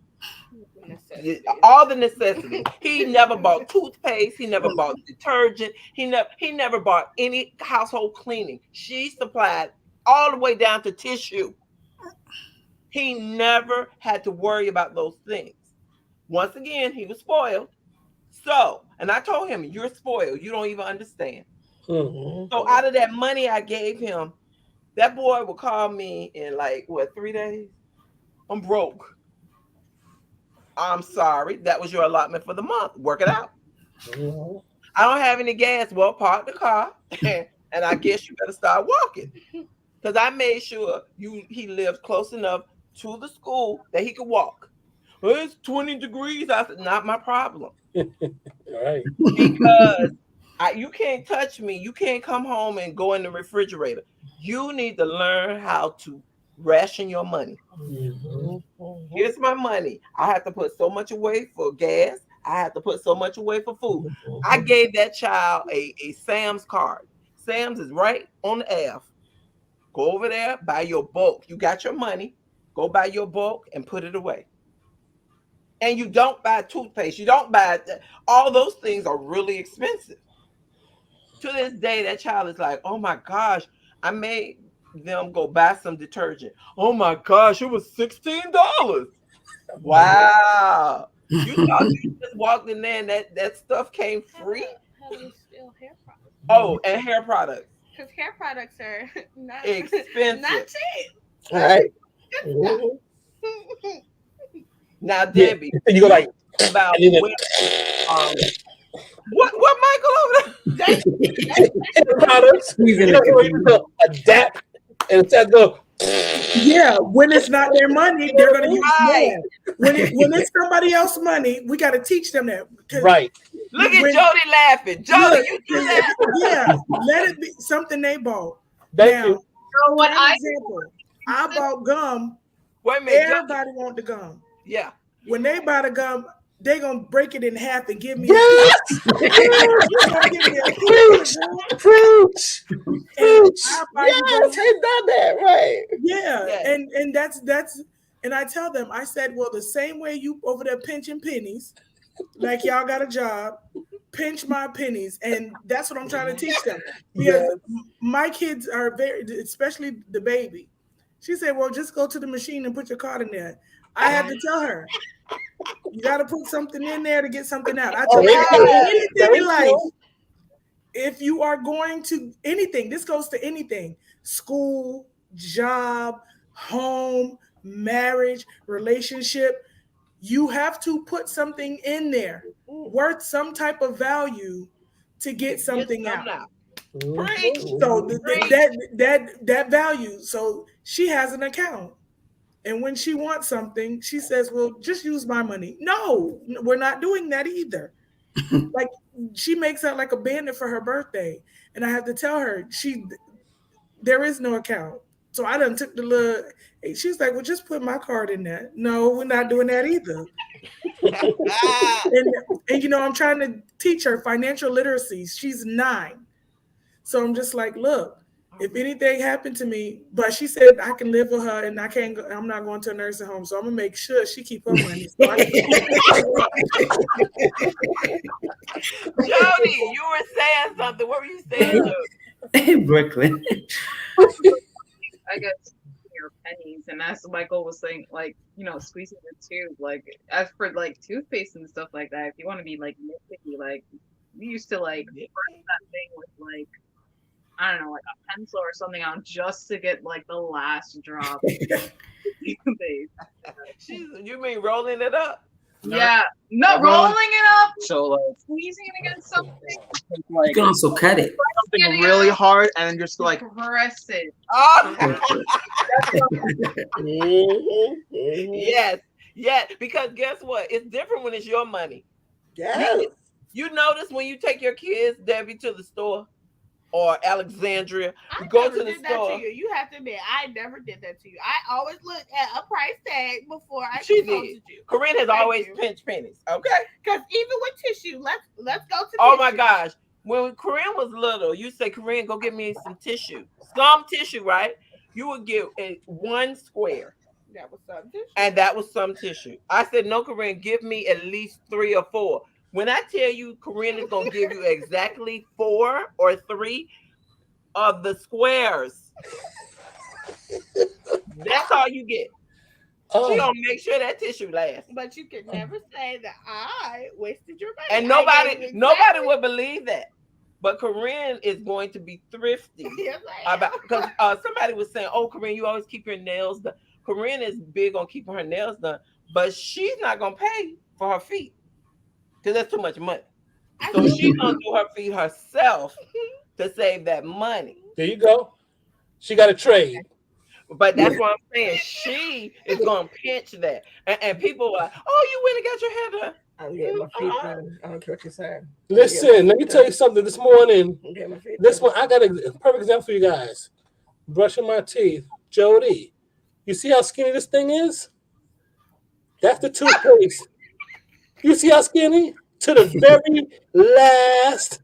Speaker 1: all the necessities. He never bought toothpaste. He never bought detergent. He never bought any household cleaning. She supplied all the way down to tissue. He never had to worry about those things. Once again, he was spoiled. So, and I told him, you're spoiled. You don't even understand. So out of that money I gave him, that boy would call me in like, 3 days? I'm broke. I'm sorry. That was your allotment for the month. Work it out. I don't have any gas. Well, park the car, and I guess you better start walking. Because I made sure he lived close enough to the school that he could walk. Well, it's 20 degrees. I said, not my problem.
Speaker 6: Right.
Speaker 1: Because you can't touch me. You can't come home and go in the refrigerator. You need to learn how to ration your money. Here's my money. I have to put so much away for gas. I have to put so much away for food. I gave that child a Sam's card. Sam's is right on the Ave. Go over there, buy your bulk. You got your money. Go buy your bulk and put it away. And you don't buy toothpaste. You don't buy all those things are really expensive. To this day, that child is like, oh my gosh, I made them go buy some detergent. Oh my gosh, it was $16. Wow. You thought you just walked in there and that stuff came free?
Speaker 5: How do you steal hair products?
Speaker 1: Oh, and hair products.
Speaker 5: Because hair products are not
Speaker 1: expensive.
Speaker 5: Not cheap.
Speaker 3: All right.
Speaker 1: Now, Debbie,
Speaker 6: you go like
Speaker 1: about what Michael over there?
Speaker 6: products. You know, adapt and instead go.
Speaker 4: Yeah, when it's not their money, they're going to use more. When it's somebody else's money, we got to teach them that.
Speaker 6: Right.
Speaker 1: Look at Jody laughing. Jody, you do that.
Speaker 4: Yeah, let it be something they bought.
Speaker 6: Thank you.
Speaker 8: So what
Speaker 4: I bought gum.
Speaker 1: Wait a minute,
Speaker 4: everybody want the gum.
Speaker 1: Yeah.
Speaker 4: When they buy the gum, they gonna break it in half and give me
Speaker 6: yes! Fruits.
Speaker 3: Yes, he done that, right.
Speaker 4: Yeah, yes. And that's and I tell them, I said, well, the same way you over there pinching pennies, like y'all got a job, pinch my pennies. And that's what I'm trying to teach them. Because my kids are very, especially the baby. She said, well, just go to the machine and put your card in there. I had to tell her, you got to put something in there to get something out. I tell her, anything in life, if you are going to anything, this goes to anything, school, job, home, marriage, relationship, you have to put something in there worth some type of value to get something out. So that value. So she has an account. And when she wants something, she says, well, just use my money. No, we're not doing that either. Like, she makes out like a bandit for her birthday. And I have to tell her, there is no account. So I done took the little, she's like, well, just put my card in there. No, we're not doing that either. and you know, I'm trying to teach her financial literacy. She's 9. So I'm just like, look, if anything happened to me, but she said I can live with her and I can't go, I'm not going to a nursing home. So I'm gonna make sure she keep her money. So
Speaker 1: Jody, you were saying something. What were you saying?
Speaker 7: In Brooklyn.
Speaker 8: I guess your pennies, and as Michael was saying, like, you know, squeezing the tube. Like, as for like toothpaste and stuff like that, if you want to be like nitpicky, like we used to like burn that thing with like, I don't know, like a pencil or something on just to get like the last drop.
Speaker 1: You mean rolling it up?
Speaker 8: Yeah, no, rolling it up.
Speaker 2: So like
Speaker 8: squeezing it against something.
Speaker 2: Like,
Speaker 7: you can also cut it.
Speaker 2: Something really hard and then just like
Speaker 8: press it.
Speaker 1: Oh. Yes. Yeah, because guess what? It's different when it's your money. You
Speaker 3: Yes.
Speaker 1: you notice when you take your kids, Debbie, to the store or Alexandria,
Speaker 5: I
Speaker 1: you go
Speaker 5: never
Speaker 1: to the
Speaker 5: did that to
Speaker 1: store.
Speaker 5: you. You have to admit, I never did that to you. I always look at a price tag before I
Speaker 1: She did.
Speaker 5: consulted you.
Speaker 1: Corinne has
Speaker 5: Thank
Speaker 1: always
Speaker 5: you.
Speaker 1: pinched pennies. Okay.
Speaker 5: Because even with tissue, let's go to
Speaker 1: Oh my
Speaker 5: tissue.
Speaker 1: gosh. When Corinne was little, you say, Corinne, go get me some tissue. Some tissue, right? You would get one square.
Speaker 5: That was some tissue.
Speaker 1: And that was some tissue. I said, no, Corinne, give me at least 3 or 4. When I tell you Corinne is going to give you exactly 4 or 3 of the squares, that's all you get. She
Speaker 6: Oh,
Speaker 1: gonna make sure that tissue lasts.
Speaker 5: But you could never say that I wasted your money.
Speaker 1: And
Speaker 5: I gave you
Speaker 1: nobody
Speaker 5: exactly.
Speaker 1: would believe that. But Corinne is going to be thrifty
Speaker 5: Yes, I
Speaker 1: about,
Speaker 5: am.
Speaker 1: because somebody was saying, "Oh, Corinne, you always keep your nails done." Corinne is big on keeping her nails done, but she's not gonna pay for her feet because that's too much money.
Speaker 5: I
Speaker 1: So
Speaker 5: think
Speaker 1: she's gonna do her feet herself to save that money.
Speaker 6: there you go. She got a trade.
Speaker 1: But that's what I'm saying. She is gonna pinch that, and people are like, "Oh, you went and got your hair done."
Speaker 3: I'm getting my feet done. I don't care what you're saying.
Speaker 6: Listen, let me tell you something. This morning,
Speaker 3: I'm getting my feet
Speaker 6: this
Speaker 3: done.
Speaker 6: one, I got a perfect example for you guys. Brushing my teeth. Jody, you see how skinny this thing is? That's the toothpaste. You see how skinny? To the very last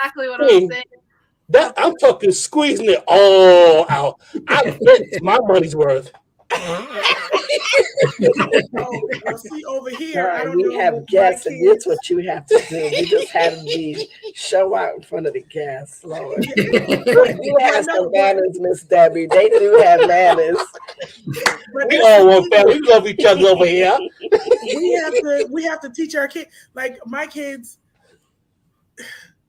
Speaker 8: Exactly what I'm
Speaker 6: thing.
Speaker 8: saying.
Speaker 6: That I'm talking squeezing it all out. I get my money's worth.
Speaker 4: Oh, well, see over here, I
Speaker 3: Right,
Speaker 4: don't
Speaker 3: we
Speaker 4: know
Speaker 3: have
Speaker 4: my
Speaker 3: guests, and this
Speaker 4: kids.
Speaker 3: what you have to do. You just have these show out in front of the guests, Lord.
Speaker 4: Yeah,
Speaker 3: You
Speaker 4: but
Speaker 3: have
Speaker 4: no,
Speaker 3: some manners, Miss Debbie. They do have manners.
Speaker 4: but
Speaker 6: We
Speaker 4: that's
Speaker 6: all
Speaker 4: the
Speaker 6: one
Speaker 4: thing.
Speaker 6: family. We love each other over here.
Speaker 4: We have to teach our kids. Like my kids,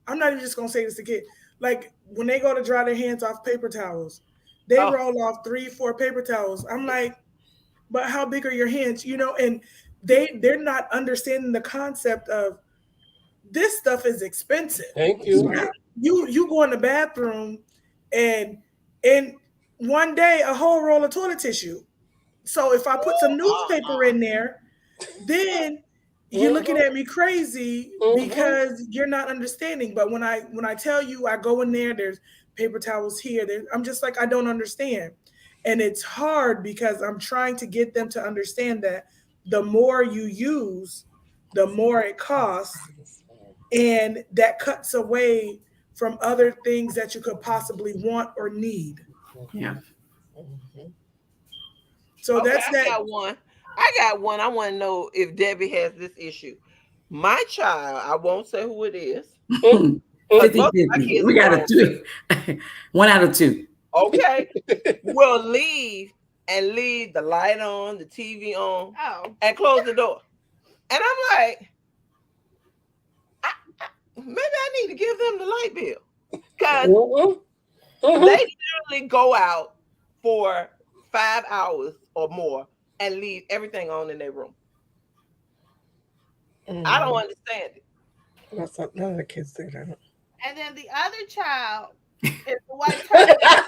Speaker 4: I'm not even just gonna say this to kids. Like when they go to dry their hands off paper towels, they
Speaker 1: Oh,
Speaker 4: roll off 3, 4 paper towels. I'm like, but how big are your hands? And they're not understanding the concept of this stuff is expensive.
Speaker 6: Thank
Speaker 3: That's
Speaker 6: you.
Speaker 3: right.
Speaker 4: You go in the bathroom and and one day a whole roll of toilet tissue. So if I put some newspaper in there, then you're looking
Speaker 6: Mm-hmm.
Speaker 4: at me crazy
Speaker 6: Mm-hmm.
Speaker 4: because you're not understanding. But when I tell you I go in there, there's paper towels here. I'm just like I don't understand, and it's hard because I'm trying to get them to understand that the more you use, the more it costs, and that cuts away from other things that you could possibly want or need.
Speaker 7: Yeah.
Speaker 3: Mhm.
Speaker 4: So
Speaker 1: okay.
Speaker 4: that's
Speaker 1: I
Speaker 4: that.
Speaker 1: got one. I got one. I want to know if Debbie has this issue. My child, I won't say who it is, because most of my
Speaker 7: 50-50.
Speaker 1: kids
Speaker 7: We
Speaker 1: are
Speaker 7: got a
Speaker 1: grown.
Speaker 7: two. One out of two.
Speaker 1: Okay, will leave and leave the light on, the TV on,
Speaker 5: Oh,
Speaker 1: and close the door. And I'm like, maybe I need to give them the light bill because
Speaker 6: Mm-hmm. Mm-hmm.
Speaker 1: they literally go out for 5 hours or more and leave everything on in their room. I don't
Speaker 3: Mhm.
Speaker 1: understand it.
Speaker 3: That's not, none of the kids do that.
Speaker 5: and then the other child is the one turning lights.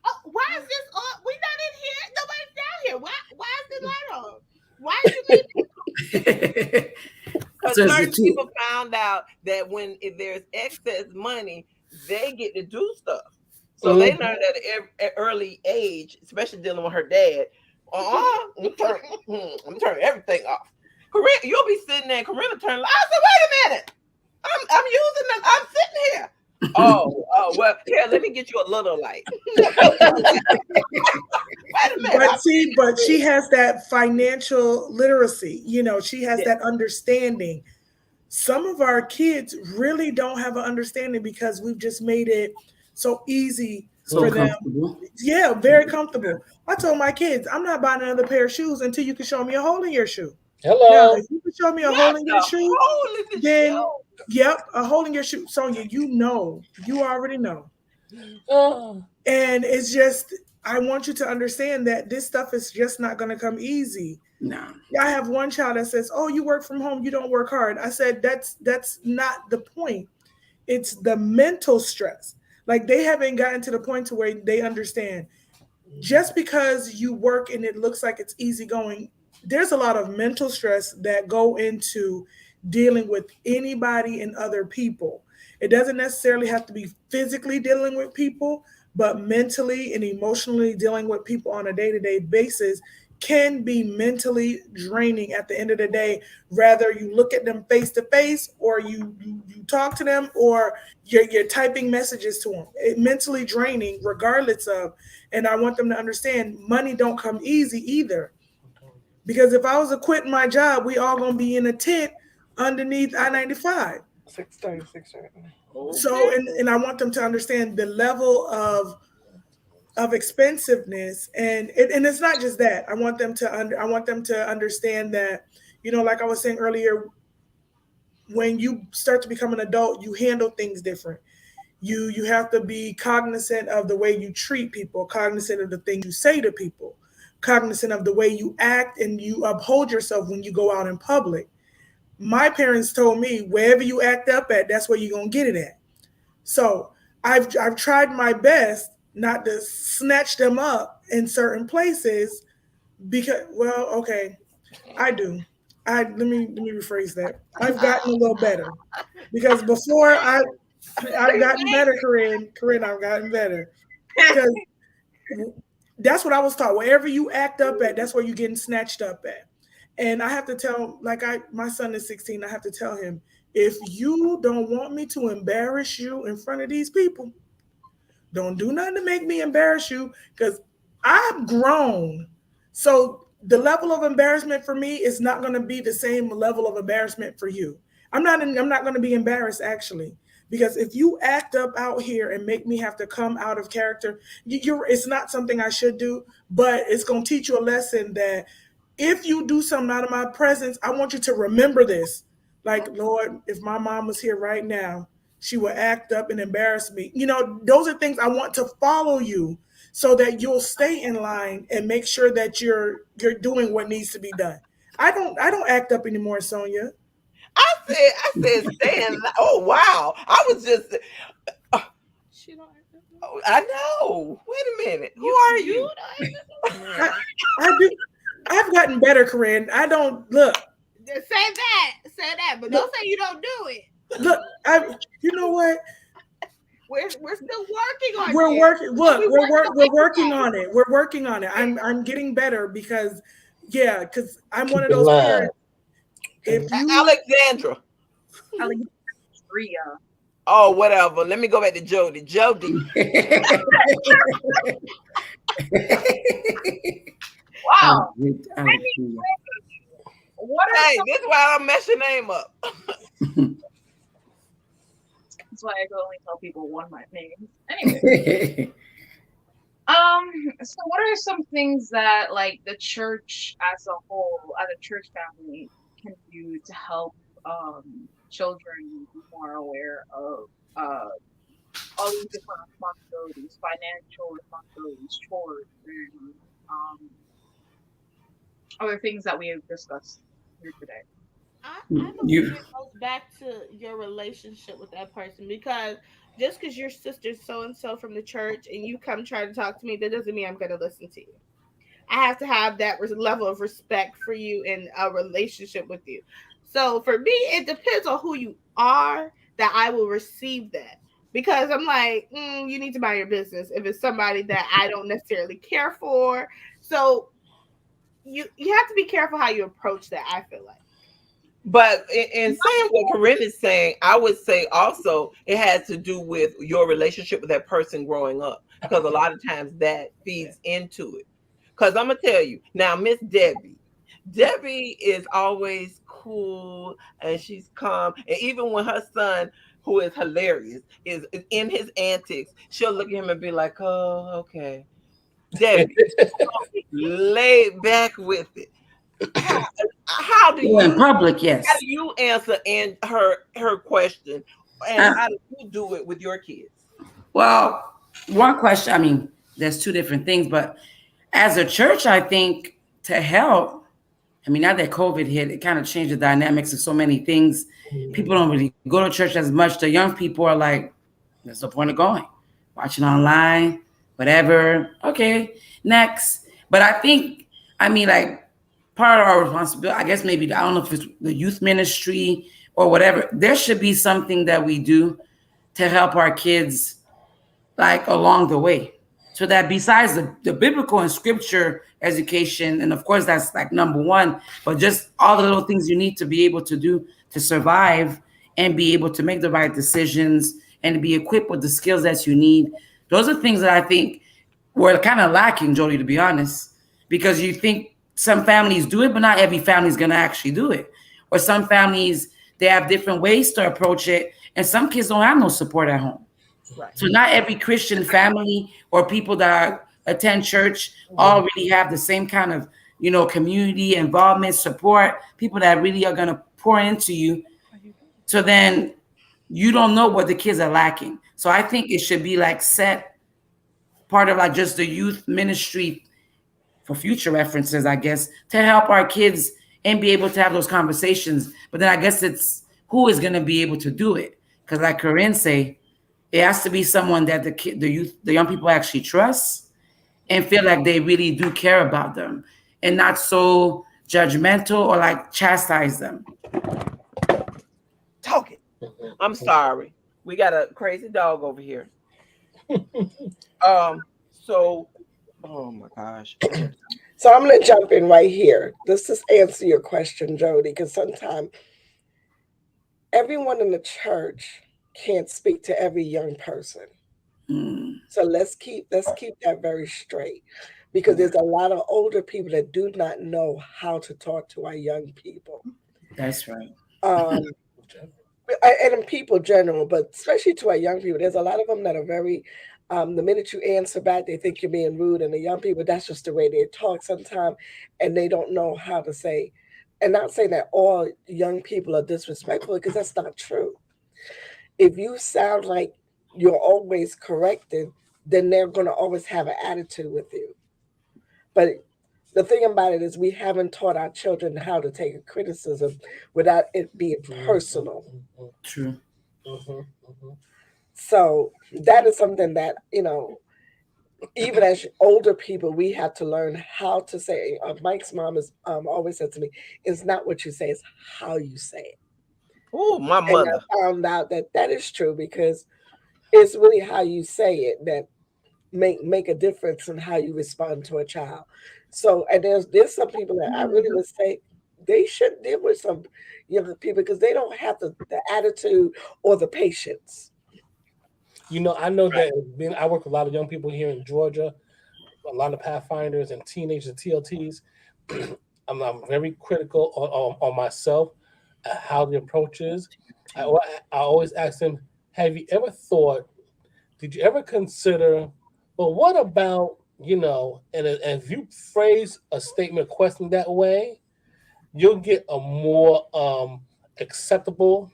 Speaker 5: Oh, why is this on? We not in here. Nobody's down here. Why is the light on? Why did you leave
Speaker 1: Because
Speaker 7: So it's the
Speaker 1: certain
Speaker 7: two.
Speaker 1: people found out that if there's excess money, they get to do stuff. So they
Speaker 6: Mm-hmm.
Speaker 1: learned at early age, especially dealing with her dad. I'm turning everything off. Corinne, you'll be sitting there. Corinne will turn. I said, wait a minute. I'm using them. I'm sitting here. Oh, well, here, let me get you a little light. Wait a minute.
Speaker 4: But see, but she has that financial literacy. She has
Speaker 1: Yeah,
Speaker 4: that understanding. Some of our kids really don't have an understanding because we've just made it so easy
Speaker 7: So
Speaker 4: for
Speaker 6: Mm-hmm.
Speaker 4: them.
Speaker 7: comfortable.
Speaker 4: Yeah, very comfortable. I told my kids, I'm not buying another pair of shoes until you can show me a hole in your shoe. Now,
Speaker 6: Hello.
Speaker 4: if you can show me a hole
Speaker 1: not
Speaker 4: in
Speaker 1: the
Speaker 4: your shoe,
Speaker 1: hole in the
Speaker 4: then
Speaker 1: shoe.
Speaker 4: yep, a hole in your shoe. Sonia, you already know.
Speaker 6: Oh,
Speaker 4: And it's just, I want you to understand that this stuff is just not going to come easy.
Speaker 7: No.
Speaker 4: I have one child that says, "Oh, you work from home, you don't work hard." I said, "That's not the point. It's the mental stress. Like they haven't gotten to the point to where they understand just because you work and it looks like it's easy going, there's a lot of mental stress that go into dealing with anybody and other people. It doesn't necessarily have to be physically dealing with people, but mentally and emotionally dealing with people on a day-to-day basis can be mentally draining at the end of the day. Rather you look at them face to face, or you talk to them, or you're typing messages to them. It mentally draining regardless of. And I want them to understand money don't come easy either. Because if I was to quit my job, we all gonna be in a tent underneath I-95.
Speaker 3: 6:30, 6:30.
Speaker 4: So and I want them to understand the level of expensiveness, and it's not just that. I want them to understand that, like I was saying earlier, when you start to become an adult, you handle things different. You have to be cognizant of the way you treat people, cognizant of the things you say to people, cognizant of the way you act and you uphold yourself when you go out in public. My parents told me, wherever you act up at, that's where you're gonna get it at. So I've tried my best not to snatch them up in certain places because, well, okay, I do. Let me rephrase that. I've gotten a little better because before I've gotten better, Corinne. Corinne, I've gotten better because that's what I was taught. Wherever you act up at, that's where you're getting snatched up at. And I have to tell, my son is 16. I have to tell him, if you don't want me to embarrass you in front of these people, don't do nothing to make me embarrass you, because I'm grown. So the level of embarrassment for me is not going to be the same level of embarrassment for you. I'm not going to be embarrassed, actually, because if you act up out here and make me have to come out of character, it's not something I should do, but it's going to teach you a lesson that if you do something out of my presence, I want you to remember this. Like, Lord, if my mom was here right now, she would act up and embarrass me. Those are things I want to follow you so that you'll stay in line and make sure that you're doing what needs to be done. I don't act up anymore, Sonia.
Speaker 1: I said, stand. Oh wow! I was just.
Speaker 5: She don't.
Speaker 1: Oh, I know. Wait a minute. Who are you?
Speaker 4: I do. I've gotten better, Corinne. I don't look.
Speaker 5: Say that, but don't say you don't do it.
Speaker 4: Look, you know what?
Speaker 5: We're still working on it.
Speaker 4: We're working. Look, we're working on it. We're working on it. I'm getting better because I'm one of those parents. If you
Speaker 1: Alexandra.
Speaker 8: Alexandria.
Speaker 1: Oh, whatever. Let me go back to Jody. Jody.
Speaker 8: Wow.
Speaker 1: Hey, this is why I mess your name up.
Speaker 8: That's why I can only tell people one of my names. Anyway. So what are some things that like the church as a whole, as a church family, can do to help children be more aware of all these different responsibilities, financial responsibilities, chores, and other things that we have discussed here today?
Speaker 5: I believe it goes back to your relationship with that person, because just because your sister so and so from the church and you come try to talk to me, that doesn't mean I'm going to listen to you. I have to have that level of respect for you and a relationship with you. So for me, it depends on who you are that I will receive that. Because I'm like, you need to mind your business if it's somebody that I don't necessarily care for. So you have to be careful how you approach that, I feel like.
Speaker 1: But in saying what Corinne is saying, I would say also it has to do with your relationship with that person growing up, because a lot of times that feeds into it. Because I'm gonna tell you now, Miss Debbie is always cool and she's calm, and even when her son, who is hilarious, is in his antics, she'll look at him and be like, "Oh, okay, Debbie, lay back with it." How do you
Speaker 7: in public? Yes.
Speaker 1: How do you answer and her question, and how do you do it with your kids?
Speaker 7: Well, one question. I mean, there's two different things, but as a church, I think to help. I mean, now that COVID hit, it kind of changed the dynamics of so many things. People don't really go to church as much. The young people are like, "There's no point of going." watching online, whatever. Okay, next. But I think, I mean, like, part of our responsibility, I guess maybe, I don't know if it's the youth ministry or whatever, there should be something that we do to help our kids, like, along the way. So that besides the biblical and scripture education, and of course that's like number one, but just all the little things you need to be able to do to survive and be able to make the right decisions and to be equipped with the skills that you need. Those are things that I think we're kind of lacking, Jody, to be honest, because you think some families do it, but not every family is going to actually do it. Or some families, they have different ways to approach it, and some kids don't have no support at home.
Speaker 1: Right.
Speaker 7: So not every Christian family or people that attend church all really have the same kind of, community involvement, support, people that really are going to pour into you. So then you don't know what the kids are lacking. So I think it should be like set part of like just the youth ministry for future references, I guess, to help our kids and be able to have those conversations. But then I guess it's who is going to be able to do it. Because like Corinne say, it has to be someone that the youth, the young people actually trust and feel like they really do care about them and not so judgmental or like chastise them.
Speaker 1: Talk it. I'm sorry. We got a crazy dog over here. So, oh my gosh.
Speaker 3: So I'm going to jump in right here. This is answer your question, Jody, because sometimes everyone in the church can't speak to every young person.
Speaker 7: Mm,
Speaker 3: So let's keep that very straight, because there's a lot of older people that do not know how to talk to our young people.
Speaker 7: that's right.
Speaker 3: Um, and in people general, but especially to our young people, there's a lot of them that are very. The minute you answer back, they think you're being rude, and the young people, that's just the way they talk sometimes, and they don't know how to say. And not saying that all young people are disrespectful, because that's not true. If you sound like you're always corrected, then they're going to always have an attitude with you. But the thing about it is, we haven't taught our children how to take a criticism without it being personal.
Speaker 7: True.
Speaker 3: So that is something that, even as older people, we have to learn how to say. Mike's mom has always said to me, "It's not what you say; it's how you say it."
Speaker 1: Oh, my
Speaker 3: And
Speaker 1: mother.
Speaker 3: I found out that that is true, because it's really how you say it that make a difference in how you respond to a child. So, and there's some people that I really would say they shouldn't deal with some younger people, because they don't have the attitude or the patience.
Speaker 6: I know that I work with a lot of young people here in Georgia, a lot of pathfinders and teenagers and TLTs. I'm very critical on myself, how the approach is. I always ask them, have you ever thought, did you ever consider, well, what about, and if you phrase a statement question that way, you'll get a more acceptable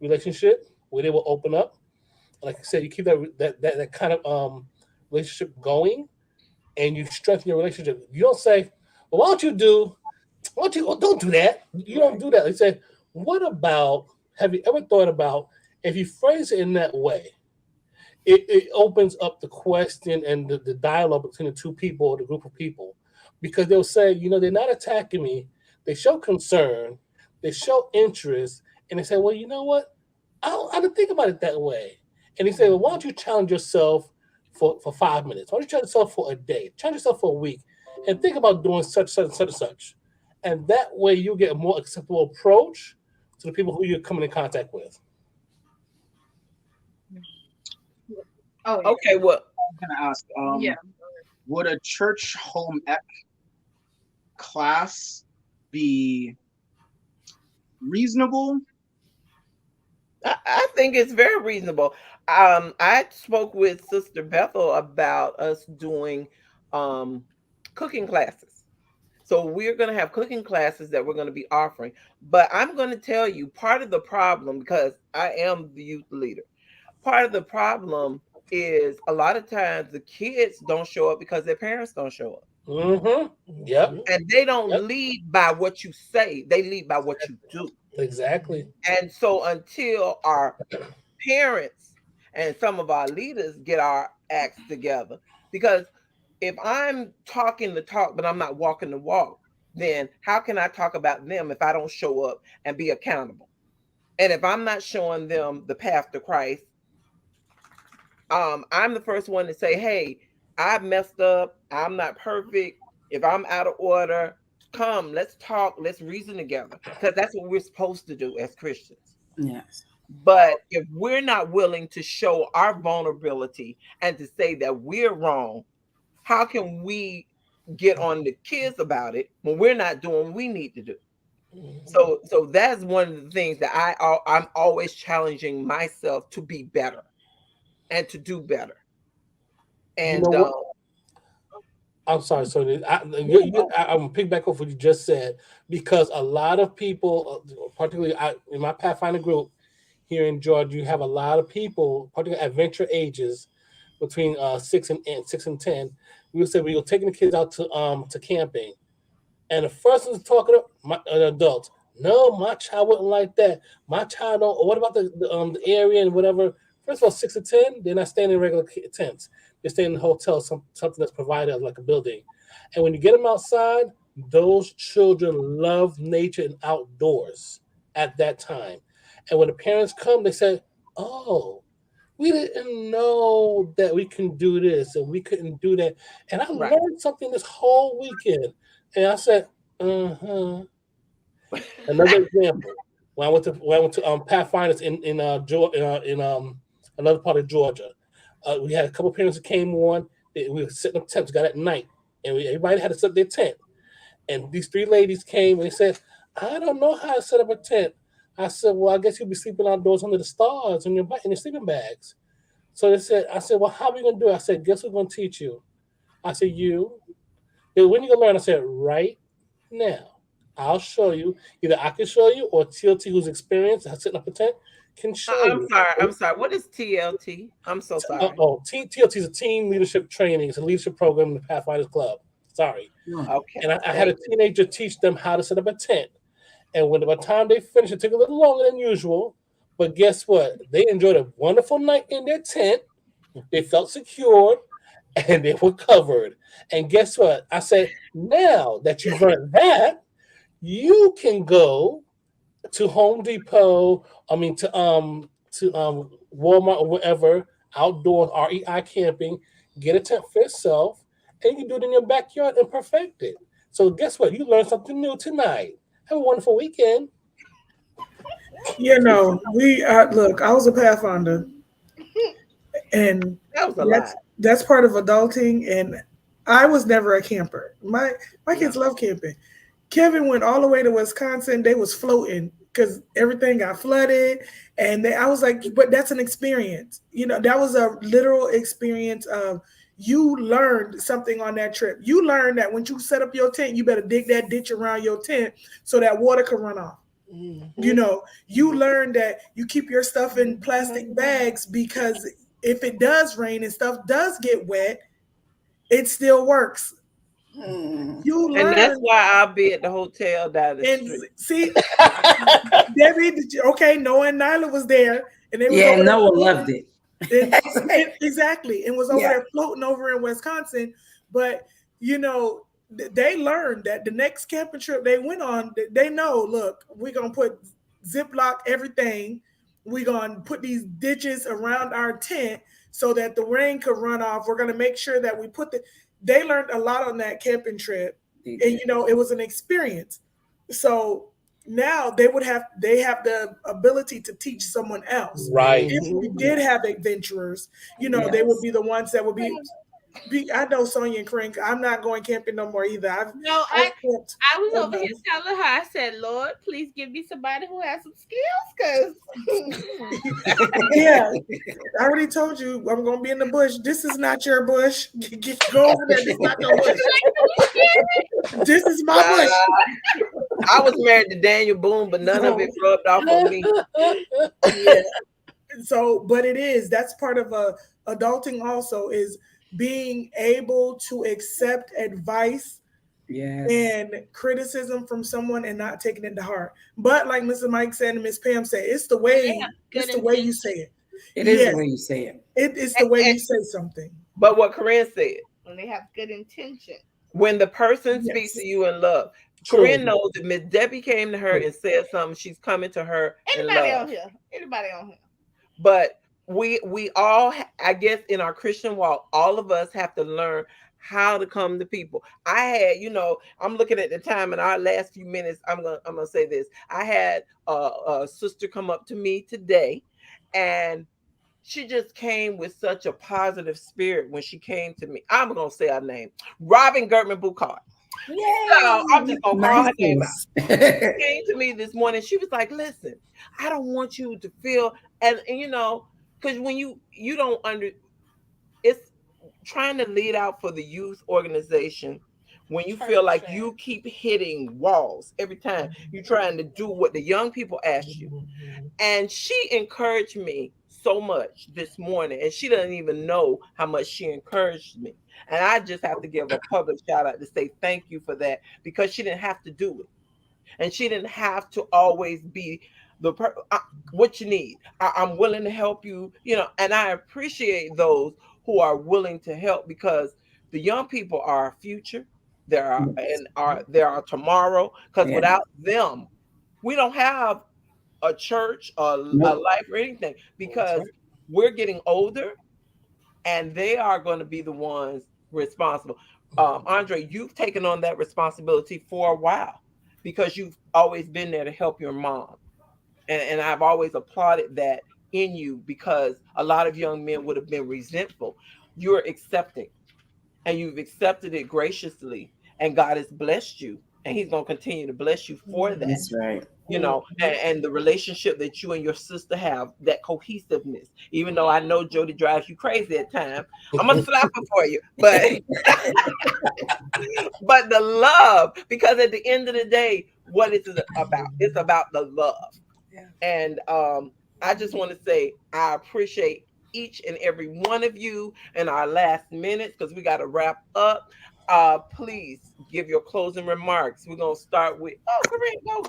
Speaker 6: relationship where they will open up. Like I said, you keep that kind of relationship going, and you strengthen your relationship. You don't say, "Well, why don't you don't do that?" You don't do that. You say, "What about? Have you ever thought about if you phrase it in that way?" It opens up the question and the dialogue between the two people or the group of people, because they'll say, they're not attacking me. They show concern, they show interest, and they say, well, you know what? I didn't think about it that way. And he said, well, why don't you challenge yourself for 5 minutes? Why don't you challenge yourself for a day? Challenge yourself for a week and think about doing such and such. And that way you get a more acceptable approach to the people who you're coming in contact with.
Speaker 8: Oh, yeah.
Speaker 1: Okay, well,
Speaker 2: I'm gonna ask,
Speaker 8: Yeah.
Speaker 2: would a church home ec class be reasonable?
Speaker 1: I think it's very reasonable. I spoke with Sister Bethel about us doing um, cooking classes. So we're going to have cooking classes that we're going to be offering. But I'm going to tell you part of the problem, because I am the youth leader. Part of the problem is a lot of times the kids don't show up because their parents don't show up.
Speaker 6: Mm-hmm. Yep.
Speaker 1: And they don't
Speaker 6: Yep.
Speaker 1: lead by what you say, they lead by what you do.
Speaker 6: Exactly.
Speaker 1: And so until our parents and some of our leaders get our acts together. Because if I'm talking the talk, but I'm not walking the walk, then how can I talk about them if I don't show up and be accountable? And if I'm not showing them the path to Christ, I'm the first one to say, hey, I've messed up. I'm not perfect. If I'm out of order, come, let's talk, let's reason together. Because that's what we're supposed to do as Christians.
Speaker 7: Yes.
Speaker 1: But if we're not willing to show our vulnerability and to say that we're wrong, how can we get on the kids about it when we're not doing what we need to do? So that's one of the things that I'm always challenging myself to be better and to do better.
Speaker 6: You know
Speaker 1: And
Speaker 6: what? I'm sorry, so I'm pick back off what you just said, because a lot of people, particularly in my Pathfinder group here in Georgia, you have a lot of people, particularly at venture ages, between 6 and 10. We would say we were taking the kids out to camping, and the first one's talking to an adult. No, my child wouldn't like that. My child don't. Or what about the area and whatever? First of all, 6 to 10, they're not staying in regular tents. They're staying in hotels, something that's provided like a building. And when you get them outside, those children love nature and outdoors at that time. And when the parents come, they say, "Oh, we didn't know that we can do this and we couldn't do that." And I
Speaker 1: right.
Speaker 6: learned something this whole weekend. And I said, "Uh-huh." Another example, when I went to Pathfinders in another part of Georgia, we had a couple parents that came on. We were setting up tents, got at night, and everybody had to set their tent. And these three ladies came and they said, "I don't know how to set up a tent." I said, "Well, I guess you'll be sleeping outdoors under the stars in your sleeping bags." So I said, "Well, how are we gonna do it?" I said, "Guess who's gonna teach you?" I said, "You." They said, "When you gonna learn?" I said, "Right now. I'll show you. Either I can show you or TLT, who's experienced at setting up a tent, can show
Speaker 1: I'm
Speaker 6: you."
Speaker 1: sorry. I'm sorry. What is TLT? I'm so sorry.
Speaker 6: TLT is a team leadership training. It's a leadership program in the Pathfinders Club. Sorry. And
Speaker 1: Okay.
Speaker 6: I had a
Speaker 1: Thank you.
Speaker 6: teenager teach them how to set up a tent. And by the time they finished, it took a little longer than usual. But guess what? They enjoyed a wonderful night in their tent. They felt secure and they were covered. And guess what? I said, now that you've learned that, you can go to Home Depot, to Walmart or whatever, outdoors, REI camping, get a tent for yourself, and you can do it in your backyard and perfect it. So guess what? You learned something new tonight. Have a wonderful weekend.
Speaker 4: We look. I was a Pathfinder, and
Speaker 1: That was a
Speaker 4: that's
Speaker 1: lot.
Speaker 4: that's part of adulting. And I was never a camper. My kids
Speaker 1: No.
Speaker 4: love camping. Kevin went all the way to Wisconsin. They was floating because everything got flooded, and I was like, but that's an experience. That was a literal experience of you learned something on that trip. You learned that when you set up your tent, you better dig that ditch around your tent so that water can run off. You learn that you keep your stuff in plastic bags because if it does rain and stuff does get wet, it still works. You
Speaker 1: And that's
Speaker 4: learn.
Speaker 1: why I'll be at the hotel down the
Speaker 4: And
Speaker 1: street.
Speaker 4: see, Debbie, okay, Noah and Nyla was there, and they was
Speaker 7: Yeah,
Speaker 4: over there
Speaker 7: Noah loved
Speaker 4: floating.
Speaker 7: it.
Speaker 4: Exactly, and was over
Speaker 3: Yeah.
Speaker 4: there floating over in Wisconsin. But they learned that the next camping trip they went on, they know. Look, we're gonna put Ziploc everything. We're gonna put these ditches around our tent so that the rain could run off. We're gonna make sure that we put the. They learned a lot on that camping trip, and it was an experience. So now they have the ability to teach someone else.
Speaker 6: Right.
Speaker 4: If we did have adventurers, they would
Speaker 7: Yes.
Speaker 4: be the ones that would be. I know Sonia and Crank. I'm not going camping no more either.
Speaker 5: No,
Speaker 4: I've camped
Speaker 5: I was over here
Speaker 4: enough.
Speaker 5: telling her, I said, Lord, please give me somebody who has some skills, because
Speaker 4: Yeah, I already told you I'm gonna be in the bush. This is not your bush. Go over there. This is not your bush. This is my
Speaker 1: Uh,
Speaker 4: bush.
Speaker 1: I was married to Daniel Boone, but none of it rubbed off on me.
Speaker 4: Yeah. So, but that's part of adulting also is being able to accept advice
Speaker 7: Yes.
Speaker 4: and criticism from someone and not taking it to heart. But like Mr. Mike said and Miss Pam said, it's the way
Speaker 5: good
Speaker 4: you
Speaker 5: intention.
Speaker 4: say it.
Speaker 7: It is the
Speaker 4: Yes,
Speaker 7: way you say it.
Speaker 4: it's the way
Speaker 1: And-
Speaker 4: you say something.
Speaker 1: but what Corinne said,
Speaker 5: When they have good intention.
Speaker 1: when the person speaks to
Speaker 4: Yes.
Speaker 1: you in love,
Speaker 7: True.
Speaker 1: Corinne knows that Miss Debbie came to her and said something, she's coming to her in
Speaker 5: Anybody
Speaker 1: love.
Speaker 5: on here? Anybody on here?
Speaker 1: But we all I guess in our Christian walk, all of us have to learn how to come to people. I had, I'm looking at the time in our last few minutes. I'm gonna say this. I had a sister come up to me today, and she just came with such a positive spirit when she came to me. I'm gonna say her name, Robin Gertman Bucard. So I'm just gonna call her name out.
Speaker 7: Nice.
Speaker 1: She came to me this morning. She was like, "Listen, I don't want you to feel," and because when you don't it's trying to lead out for the youth organization. When you feel
Speaker 5: Church
Speaker 1: like
Speaker 5: and
Speaker 1: you keep hitting walls every time you're trying to do what the young people ask you, and she encouraged me so much this morning, and she doesn't even know how much she encouraged me. And I just have to give a public shout out to say thank you for that, because she didn't have to do it, and she didn't have to always be what you need. I'm willing to help you, and I appreciate those who are willing to help, because the young people are our future. There are tomorrow, because
Speaker 7: Yeah.
Speaker 1: without them, we don't have a church or a
Speaker 7: Nope.
Speaker 1: life or anything,
Speaker 6: That's
Speaker 1: because
Speaker 6: right.
Speaker 1: we're getting older, and they are going to be the ones responsible. Andre, you've taken on that responsibility for a while, because you've always been there to help your mom, and I've always applauded that in you, because a lot of young men would have been resentful. You're accepting, and you've accepted it graciously, and God has blessed you, and He's going to continue to bless you for that.
Speaker 7: That's right.
Speaker 1: And the relationship that you and your sister have, that cohesiveness. Even though I know Jody drives you crazy at times, I'm gonna slap her for you, but the love, because at the end of the day, what is it about? It's about the love.
Speaker 3: Yeah.
Speaker 1: And I just want to say I appreciate each and every one of you in our last minutes, because we got to wrap up. Please give your closing remarks. We're gonna start with Corinne, go.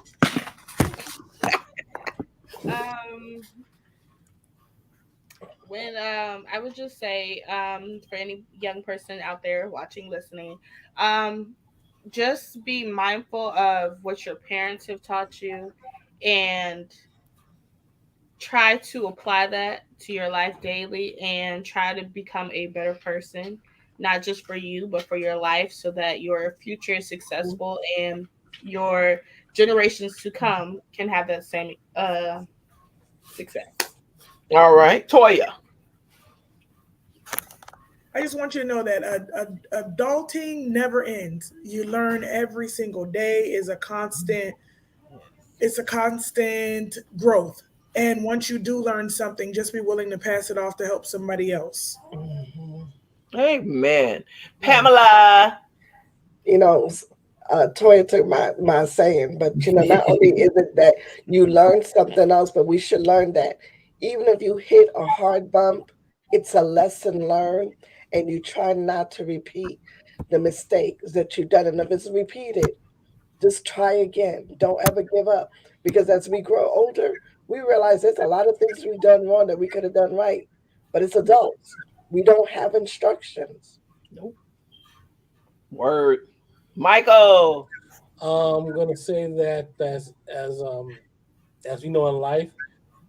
Speaker 5: um when I would just say for any young person out there watching, listening, um just be mindful of what your parents have taught you, and try to apply that to your life daily, and try to become a better person, not just for you but for your life, so that your future is successful and your generations to come can have that same success.
Speaker 1: All right, Toya.
Speaker 4: I just want you to know that adulting never ends. You learn every single day. Is a constant. It's a constant growth. And once you do learn something, just be willing to pass it off to help somebody else.
Speaker 3: Mhm.
Speaker 1: Amen. Pamela.
Speaker 3: You know, Toya took my saying, but not only is it that you learn something else, but we should learn that even if you hit a hard bump, it's a lesson learned, and you try not to repeat the mistakes that you've done. And if it's repeated, just try again. Don't ever give up, because as we grow older, we realize there's a lot of things we've done wrong that we could have done right. But as adults, we don't have instructions.
Speaker 1: Nope. Word. Michael.
Speaker 6: I'm gonna say that as we know in life,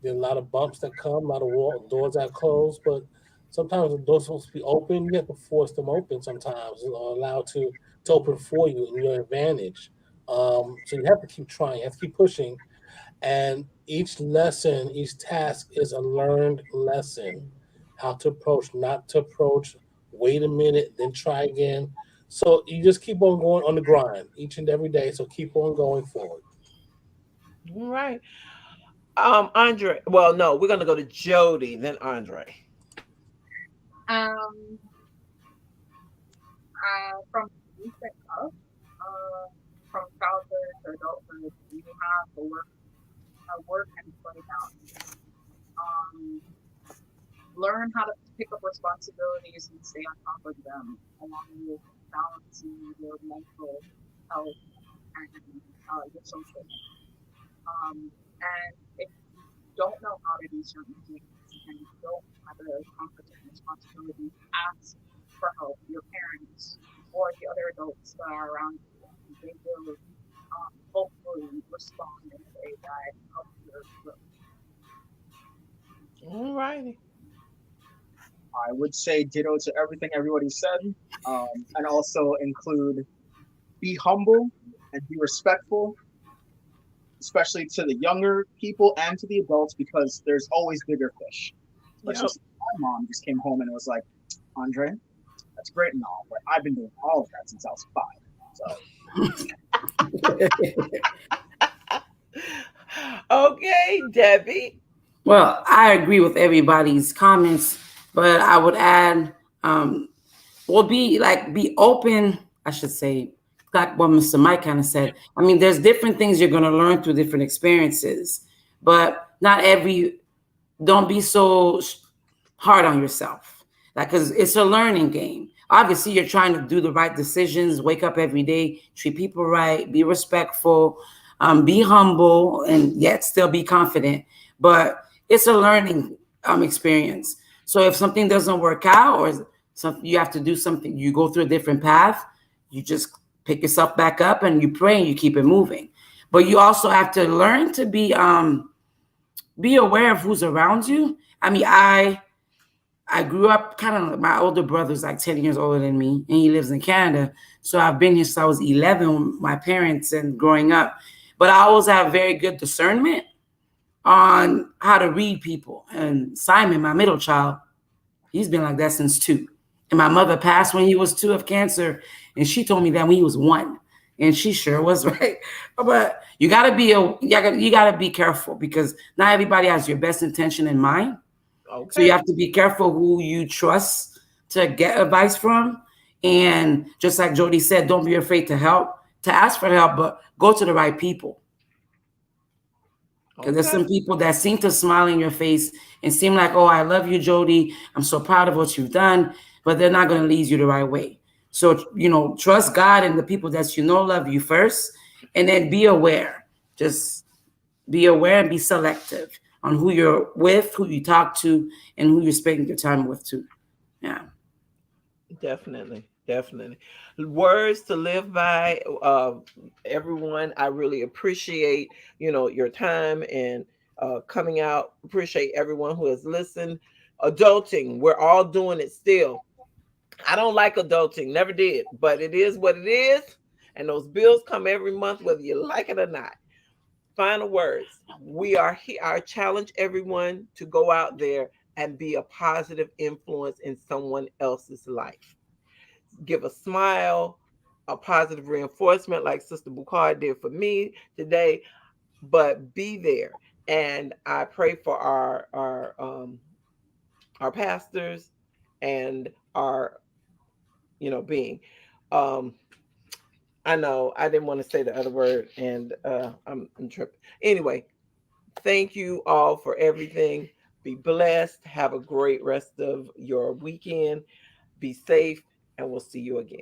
Speaker 6: there's a lot of bumps that come, a lot of doors that close, but sometimes the doors are supposed to be open. You have to force them open sometimes, or allow to open for you in your advantage. So you have to keep trying, you have to keep pushing, and each lesson, each task is a learned lesson. How to approach, not to approach, wait a minute, then try again. So you just keep on going on the grind each and every day. So keep on going forward.
Speaker 1: All right. Andre. Well, no, we're gonna go to Jody, then Andre.
Speaker 8: Um, from recent up, from childhood to adulthood, you have a work and play balance. Um, learn how to pick up responsibilities and stay on top of them, along with balancing your mental health and your social health. And if you don't know how to do certain things, and you don't have the confidence and responsibility to ask for help, your parents or the other adults that are around you, and they will hopefully respond in a way that helps your growth.
Speaker 1: All righty.
Speaker 2: I would say ditto to everything everybody said, and also include be humble and be respectful, especially to the younger people and to the adults, because there's always bigger fish. Especially
Speaker 1: Yep.
Speaker 2: since my mom just came home and was like, Andre, that's great and all, but I've been doing all of that since I was 5.
Speaker 1: Okay, Debbie.
Speaker 7: Well, I agree with everybody's comments, but I would add, well, be open. I should say, like what Mr. Mike kind of said. I mean, there's different things you're going to learn through different experiences, but not every. Don't be so hard on yourself, like because it's a learning game. Obviously, you're trying to do the right decisions, wake up every day, treat people right, be respectful, be humble, and yet still be confident. But it's a learning experience. So if something doesn't work out, or something you have to do something, you go through a different path, you just pick yourself back up and you pray and you keep it moving. But you also have to learn to be aware of who's around you. I mean, I grew up kind of, my older brother's like 10 years older than me, and he lives in Canada. So I've been here since I was 11 with my parents and growing up. But I always have very good discernment on how to read people. And Simon, my middle child, he's been like that since 2. And my mother passed when he was 2 of cancer, and she told me that when he was 1. And she sure was right. But you gotta be careful, because not everybody has your best intention in mind. So you
Speaker 1: Okay.
Speaker 7: have to be careful who you trust to get advice from. And just like Jody said, don't be afraid to ask for help, but go to the right people. Because there's
Speaker 1: Okay.
Speaker 7: some people that seem to smile in your face and seem like, oh, I love you, Jody. I'm so proud of what you've done, but they're not going to lead you the right way. So, trust God and the people that love you first, and then be aware. Just be aware and be selective on who you're with, who you talk to, and who you're spending your time with too. Yeah.
Speaker 1: Definitely, definitely. Words to live by. Everyone, I really appreciate your time and coming out. Appreciate everyone who has listened. Adulting, we're all doing it still. I don't like adulting, never did, but it is what it is, and those bills come every month, whether you like it or not. Final words. We are here. I challenge everyone to go out there and be a positive influence in someone else's life. Give a smile, a positive reinforcement like Sister Bukar did for me today, but be there. And I pray for our pastors and our being. Um I know I didn't want to say the other word, and I'm tripping. Anyway, thank you all for everything. Be blessed. Have a great rest of your weekend. Be safe, and we'll see you again.